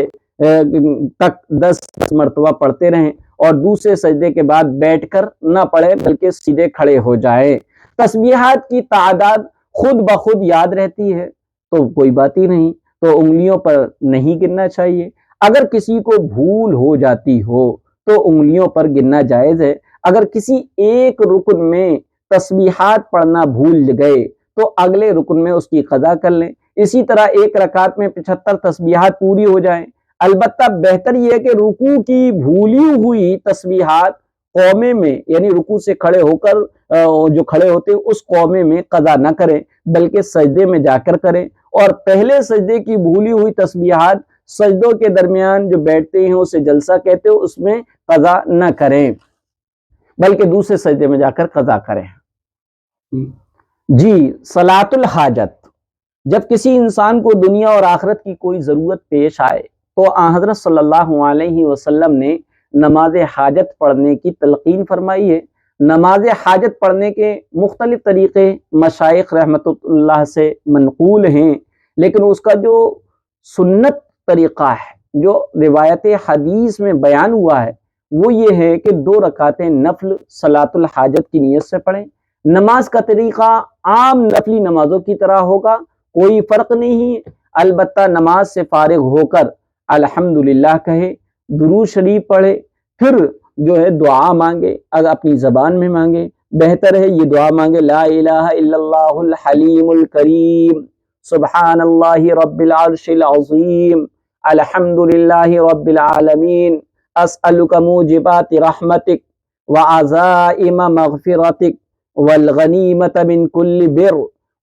تک 10 مرتبہ پڑھتے رہیں، اور دوسرے سجدے کے بعد بیٹھ کر نہ پڑھیں بلکہ سیدھے کھڑے ہو جائیں۔ تسبیحات کی تعداد خود بخود یاد رہتی ہے تو کوئی بات ہی نہیں، تو انگلیوں پر نہیں گننا چاہیے۔ اگر کسی کو بھول ہو جاتی ہو تو انگلیوں پر گننا جائز ہے۔ اگر کسی ایک رکن میں تسبیحات پڑھنا بھول گئے تو اگلے رکن میں اس کی قضا کر لیں۔ اسی طرح ایک رکعت میں 75 تسبیحات پوری ہو جائیں۔ البتہ بہتر یہ ہے کہ رکوع کی بھولی ہوئی تسبیحات قومے میں یعنی رکوع سے کھڑے ہو کر جو کھڑے ہوتے اس قومے میں قضا نہ کریں، بلکہ سجدے میں جا کر کریں، اور پہلے سجدے کی بھولی ہوئی تسبیحات سجدوں کے درمیان جو بیٹھتے ہیں اسے جلسہ کہتے ہو، اس میں قضا نہ کریں بلکہ دوسرے سجدے میں جا کر قضا کریں۔ جی، صلاۃ الحاجت، جب کسی انسان کو دنیا اور آخرت کی کوئی ضرورت پیش آئے تو آن حضرت صلی اللہ علیہ وسلم نے نماز حاجت پڑھنے کی تلقین فرمائی ہے۔ نماز حاجت پڑھنے کے مختلف طریقے مشائخ رحمۃ اللہ سے منقول ہیں، لیکن اس کا جو سنت طریقہ ہے، جو روایت حدیث میں بیان ہوا ہے، وہ یہ ہے کہ 2 رکعتیں نفل صلاۃ الحاجت کی نیت سے پڑھیں۔ نماز کا طریقہ عام نفلی نمازوں کی طرح ہوگا، کوئی فرق نہیں، البتہ نماز سے فارغ ہو کر الحمدللہ کہے، درود شریف پڑھے، پھر جو ہے دعا مانگے، اگر اپنی زبان میں مانگے بہتر ہے، یہ دعا مانگے لا الہ الا اللہ الحلیم الکریم، سبحان اللہ رب العرش العظیم، الحمدللہ رب العالمین، اسألک موجبات رحمتک وعزائم مغفرتک والغنیمت من کل بر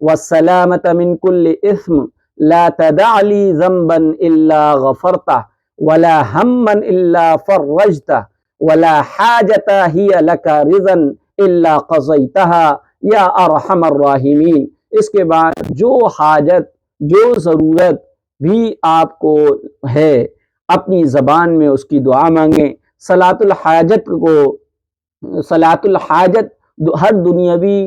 والسلامت من کل اثم، لا تدع لی ذنبا الا غفرتہ ولا ہما الا فرجتہ ولا حاجت ہی لک رضا الا قضیتها یا ارحم الراحمین۔ اس کے بعد جو حاجت، جو ضرورت بھی آپ کو ہے اپنی زبان میں اس کی دعا مانگیں۔ صلاۃ الحاجت ہر دنیاوی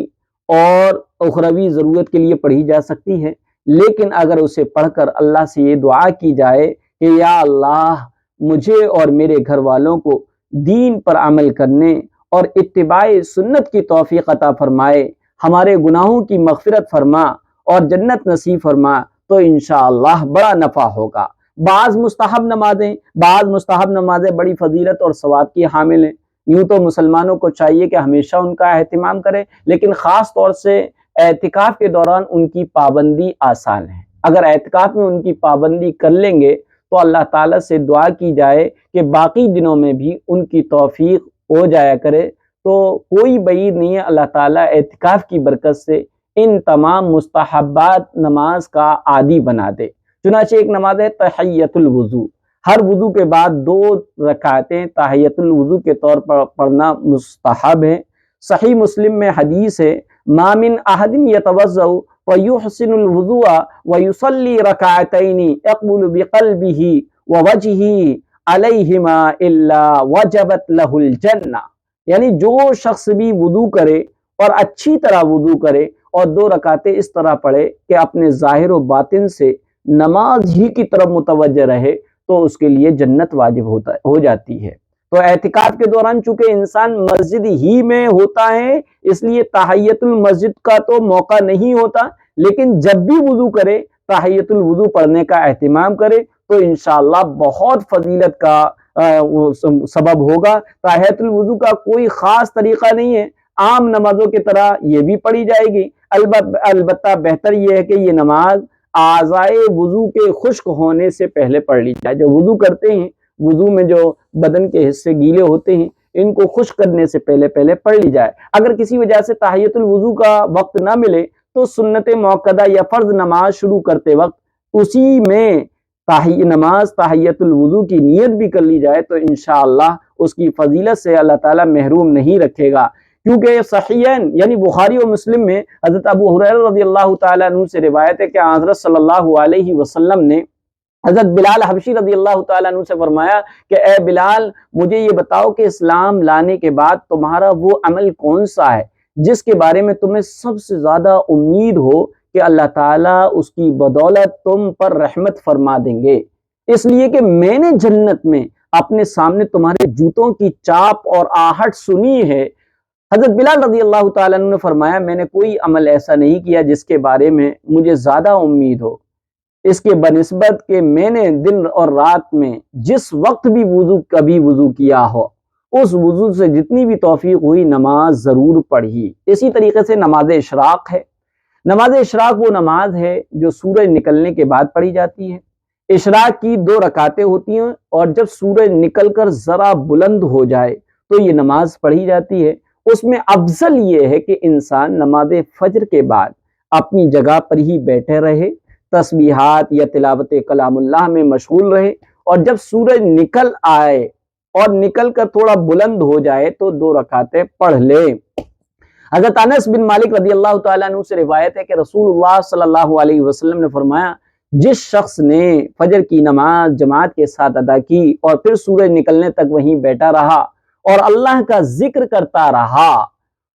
اور اخروی ضرورت کے لیے پڑھی جا سکتی ہے، لیکن اگر اسے پڑھ کر اللہ سے یہ دعا کی جائے کہ یا اللہ مجھے اور میرے گھر والوں کو دین پر عمل کرنے اور اتباع سنت کی توفیق عطا فرمائے، ہمارے گناہوں کی مغفرت فرما اور جنت نصیب فرما، تو انشاءاللہ بڑا نفع ہوگا۔ بعض مستحب نمازیں بڑی فضیلت اور ثواب کی حامل ہیں، یوں تو مسلمانوں کو چاہیے کہ ہمیشہ ان کا اہتمام کرے، لیکن خاص طور سے اعتکاف کے دوران ان کی پابندی آسان ہے۔ اگر اعتکاف میں ان کی پابندی کر لیں گے تو اللہ تعالیٰ سے دعا کی جائے کہ باقی دنوں میں بھی ان کی توفیق ہو جایا کرے، تو کوئی بعید نہیں ہے اللہ تعالیٰ اعتکاف کی برکت سے ان تمام مستحبات نماز کا عادی بنا دے۔ چنانچہ ایک نماز ہے تحیۃ الوضو، ہر وضو کے بعد 2 رکعتیں تحیۃ الوضو کے طور پر پڑھنا مستحب ہے۔ صحیح مسلم میں حدیث ہے ما من احد یتوضأ ویحسن الوضوء ویصلی رکعتین یقبل بقلبہ ووجہہ علیہما الا وجبت لہ الجنہ، یعنی جو شخص بھی وضو کرے اور اچھی طرح وضو کرے اور 2 رکعتیں اس طرح پڑھے کہ اپنے ظاہر و باطن سے نماز ہی کی طرف متوجہ رہے، تو اس کے لیے جنت واجب ہو جاتی ہے۔ تو اعتکاف کے دوران چونکہ انسان مسجد ہی میں ہوتا ہے، اس لیے تحیۃ المسجد کا تو موقع نہیں ہوتا، لیکن جب بھی وضو کرے تحیۃ الوضو پڑھنے کا اہتمام کرے تو انشاءاللہ بہت فضیلت کا سبب ہوگا۔ تحیۃ الوضو کا کوئی خاص طریقہ نہیں ہے، عام نمازوں کی طرح یہ بھی پڑھی جائے گی، البتہ بہتر یہ ہے کہ یہ نماز اعضائے وضو کے خشک ہونے سے پہلے پڑھ لی جائے۔ جو وضو کرتے ہیں، وضو میں جو بدن کے حصے گیلے ہوتے ہیں، ان کو خشک کرنے سے پہلے پڑھ لی جائے۔ اگر کسی وجہ سے تحیۃ الوضو کا وقت نہ ملے تو سنت موقدہ یا فرض نماز شروع کرتے وقت اسی میں نماز تحیۃ الوضو کی نیت بھی کر لی جائے تو انشاءاللہ اس کی فضیلت سے اللہ تعالیٰ محروم نہیں رکھے گا، کیونکہ صحیحین یعنی بخاری و مسلم میں حضرت ابو ہریرہ رضی اللہ تعالیٰ عنہ سے روایت ہے کہ حضرت صلی اللہ علیہ وسلم نے حضرت بلال حبشی رضی اللہ تعالیٰ عنہ سے فرمایا کہ اے بلال، مجھے یہ بتاؤ کہ اسلام لانے کے بعد تمہارا وہ عمل کون سا ہے جس کے بارے میں تمہیں سب سے زیادہ امید ہو کہ اللہ تعالیٰ اس کی بدولت تم پر رحمت فرما دیں گے، اس لیے کہ میں نے جنت میں اپنے سامنے تمہارے جوتوں کی چاپ اور آہٹ سنی ہے۔ حضرت بلال رضی اللہ تعالیٰ عنہ نے فرمایا میں نے کوئی عمل ایسا نہیں کیا جس کے بارے میں مجھے زیادہ امید ہو اس کے بنسبت کہ میں نے دن اور رات میں جس وقت بھی کبھی وضو کیا ہو، اس وضو سے جتنی بھی توفیق ہوئی نماز ضرور پڑھی۔ اسی طریقے سے نماز اشراق ہے۔ نماز اشراق وہ نماز ہے جو سورج نکلنے کے بعد پڑھی جاتی ہے۔ اشراق کی 2 رکعتیں ہوتی ہیں اور جب سورج نکل کر ذرا بلند ہو جائے تو یہ نماز پڑھی جاتی ہے۔ اس میں افضل یہ ہے کہ انسان نماز فجر کے بعد اپنی جگہ پر ہی بیٹھے رہے، تسبیحات یا تلاوت کلام اللہ میں مشغول رہے، اور جب سورج نکل آئے اور نکل کر تھوڑا بلند ہو جائے تو 2 رکعتیں پڑھ لے۔ حضرت انس بن مالک رضی اللہ تعالیٰ عنہ سے روایت ہے کہ رسول اللہ صلی اللہ علیہ وسلم نے فرمایا، جس شخص نے فجر کی نماز جماعت کے ساتھ ادا کی اور پھر سورج نکلنے تک وہیں بیٹھا رہا اور اللہ کا ذکر کرتا رہا،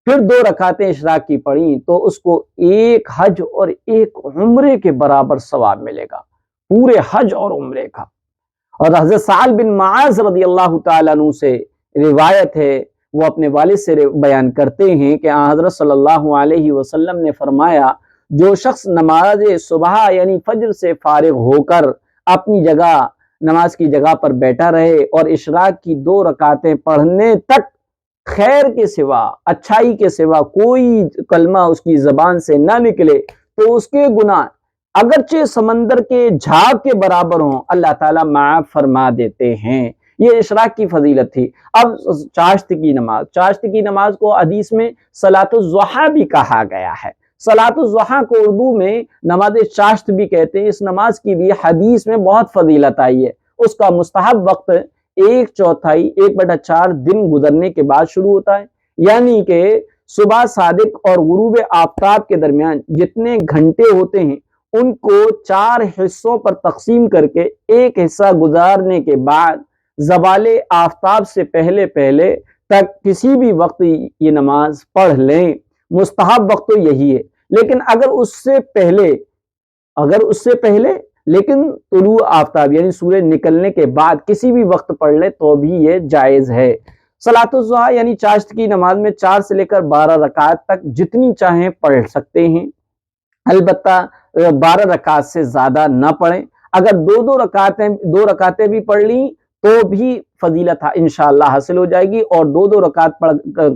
پھر 2 رکعتیں اشراق کی پڑھیں تو اس کو 1 حج اور 1 عمرے کے برابر ثواب ملے گا، پورے حج اور عمرے کا۔ اور حضرت سعد بن معاذ رضی اللہ تعالیٰ عنہ سے روایت ہے، وہ اپنے والد سے بیان کرتے ہیں کہ حضرت صلی اللہ علیہ وسلم نے فرمایا، جو شخص نماز صبح یعنی فجر سے فارغ ہو کر اپنی جگہ نماز کی جگہ پر بیٹھا رہے اور اشراق کی 2 رکعتیں پڑھنے تک خیر کے سوا، اچھائی کے سوا کوئی کلمہ اس کی زبان سے نہ نکلے تو اس کے گناہ اگرچہ سمندر کے جھاگ کے برابر ہوں، اللہ تعالیٰ معاف فرما دیتے ہیں۔ یہ اشراق کی فضیلت تھی۔ اب چاشت کی نماز کو حدیث میں صلاۃ الضحیٰ بھی کہا گیا ہے۔ صلاۃ الضحیٰ کو اردو میں نماز چاشت بھی کہتے ہیں۔ اس نماز کی بھی حدیث میں بہت فضیلت آئی ہے۔ اس کا مستحب وقت 1/4 دن گزرنے کے بعد شروع ہوتا ہے، یعنی کہ صبح صادق اور غروب آفتاب کے درمیان جتنے گھنٹے ہوتے ہیں ان کو 4 حصوں پر تقسیم کر کے ایک حصہ گزارنے کے بعد زوال آفتاب سے پہلے تک کسی بھی وقت یہ نماز پڑھ لیں۔ مستحب وقت تو یہی ہے، لیکن اگر اس سے پہلے لیکن طلوع آفتاب یعنی سورج نکلنے کے بعد کسی بھی وقت پڑھ لے تو بھی یہ جائز ہے۔ صلاۃ الضحیٰ یعنی چاشت کی نماز میں 4 سے لے کر 12 رکعت تک جتنی چاہیں پڑھ سکتے ہیں، البتہ 12 رکعت سے زیادہ نہ پڑھیں۔ اگر 2 رکعتیں بھی پڑھ لیں تو بھی فضیلت انشاءاللہ حاصل ہو جائے گی، اور 2 رکعت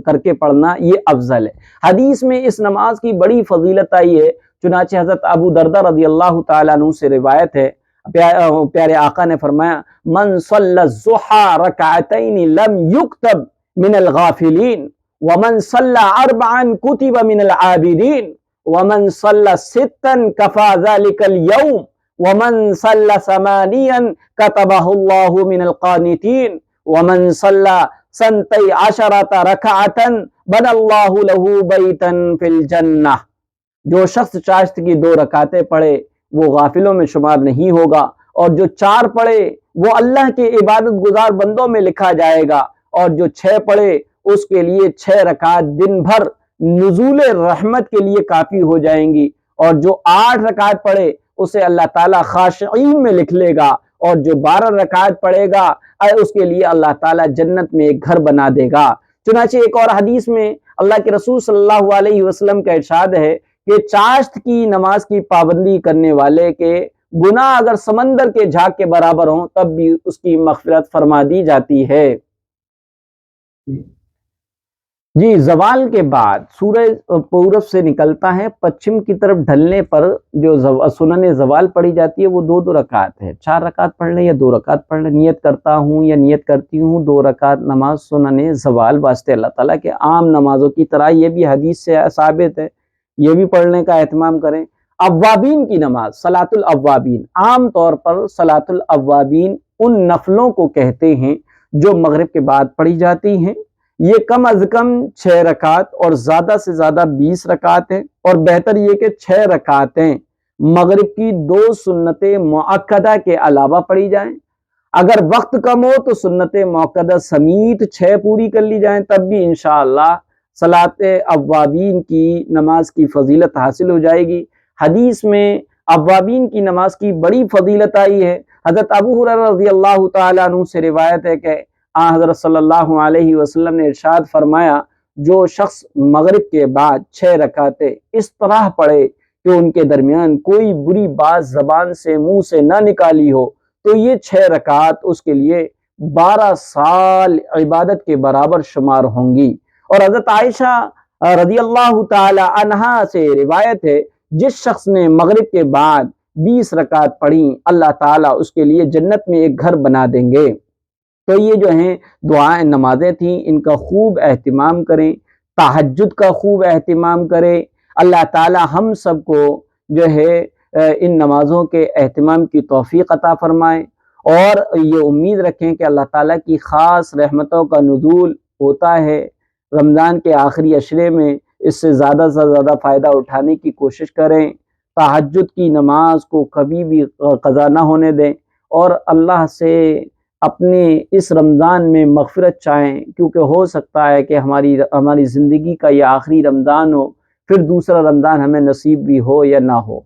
کر کے پڑھنا یہ افضل ہے۔ حدیث میں اس نماز کی بڑی فضیلت آئی ہے، چنانچہ حضرت ابو دردہ رضی اللہ تعالیٰ عنہ سے روایت ہے، پیارے آقا نے فرمایا، من صلی الضحیٰ رکعتین لم یکتب من الغافلین ومن صلی 4 کتب من العابدین ومن صلی 6 کفا ذلک اليوم ومن صلی 8 کتبہ اللہ من القانتین ومن صلی 12 رکعتا بنى اللہ لہ بیتا فی الجنہ۔ جو شخص چاشت کی 2 رکعتیں پڑھے وہ غافلوں میں شمار نہیں ہوگا، اور جو 4 پڑھے وہ اللہ کے عبادت گزار بندوں میں لکھا جائے گا، اور جو 6 پڑھے اس کے لیے 6 رکعت دن بھر نزول رحمت کے لیے کافی ہو جائیں گی، اور جو 8 رکعت پڑھے اسے اللہ تعالیٰ خاشعین میں لکھ لے گا، اور جو 12 رکعت پڑھے گا اس کے لیے اللہ تعالیٰ جنت میں ایک گھر بنا دے گا۔ چنانچہ ایک اور حدیث میں اللہ کے رسول صلی اللہ علیہ وسلم کا ارشاد ہے کہ چاشت کی نماز کی پابندی کرنے والے کے گناہ اگر سمندر کے جھاگ کے برابر ہوں تب بھی اس کی مغفرت فرما دی جاتی ہے۔ جی، زوال کے بعد سورج پورب سے نکلتا ہے، پچھم کی طرف ڈھلنے پر جو سنن زوال پڑھی جاتی ہے وہ 2 رکعت ہے۔ 4 رکعت پڑھ لیں یا 2 رکعت پڑھ لیں، نیت کرتا ہوں یا نیت کرتی ہوں 2 رکعت نماز سنن زوال واسطے اللہ تعالیٰ کے عام نمازوں کی طرح یہ بھی حدیث سے ثابت ہے، یہ بھی پڑھنے کا اہتمام کریں۔ اوابین کی نماز، صلاۃ الاوابین، عام طور پر صلاۃ الاوابین ان نفلوں کو کہتے ہیں جو مغرب کے بعد پڑھی جاتی ہیں۔ یہ کم از کم 6 رکعت اور زیادہ سے زیادہ 20 رکعت ہیں، اور بہتر یہ کہ 6 رکعتیں مغرب کی 2 سنت مؤکدہ کے علاوہ پڑھی جائیں۔ اگر وقت کم ہو تو سنت مؤکدہ سمیت 6 پوری کر لی جائیں، تب بھی انشاءاللہ صلاۃ اوابین کی نماز کی فضیلت حاصل ہو جائے گی۔ حدیث میں اوابین کی نماز کی بڑی فضیلت آئی ہے۔ حضرت ابو ہریرہ رضی اللہ تعالیٰ عنہ سے روایت ہے کہ حضرت صلی اللہ علیہ وسلم نے ارشاد فرمایا، جو شخص مغرب کے بعد 6 رکعتیں اس طرح پڑھے کہ ان کے درمیان کوئی بری بات زبان سے منہ سے نہ نکالی ہو تو یہ 6 رکعت اس کے لیے 12 سال عبادت کے برابر شمار ہوں گی۔ اور حضرت عائشہ رضی اللہ تعالی عنہا سے روایت ہے، جس شخص نے مغرب کے بعد 20 رکعت پڑھی اللہ تعالیٰ اس کے لیے جنت میں ایک گھر بنا دیں گے۔ تو یہ جو ہیں دعائیں نمازیں تھیں، ان کا خوب اہتمام کریں، تہجد کا خوب اہتمام کریں۔ اللہ تعالی ہم سب کو جو ہے ان نمازوں کے اہتمام کی توفیق عطا فرمائے، اور یہ امید رکھیں کہ اللہ تعالیٰ کی خاص رحمتوں کا نزول ہوتا ہے رمضان کے آخری عشرے میں۔ اس سے زیادہ فائدہ اٹھانے کی کوشش کریں، تہجد کی نماز کو کبھی بھی قضا نہ ہونے دیں، اور اللہ سے اپنے اس رمضان میں مغفرت چاہیں، کیونکہ ہو سکتا ہے کہ ہماری زندگی کا یہ آخری رمضان ہو، پھر دوسرا رمضان ہمیں نصیب بھی ہو یا نہ ہو۔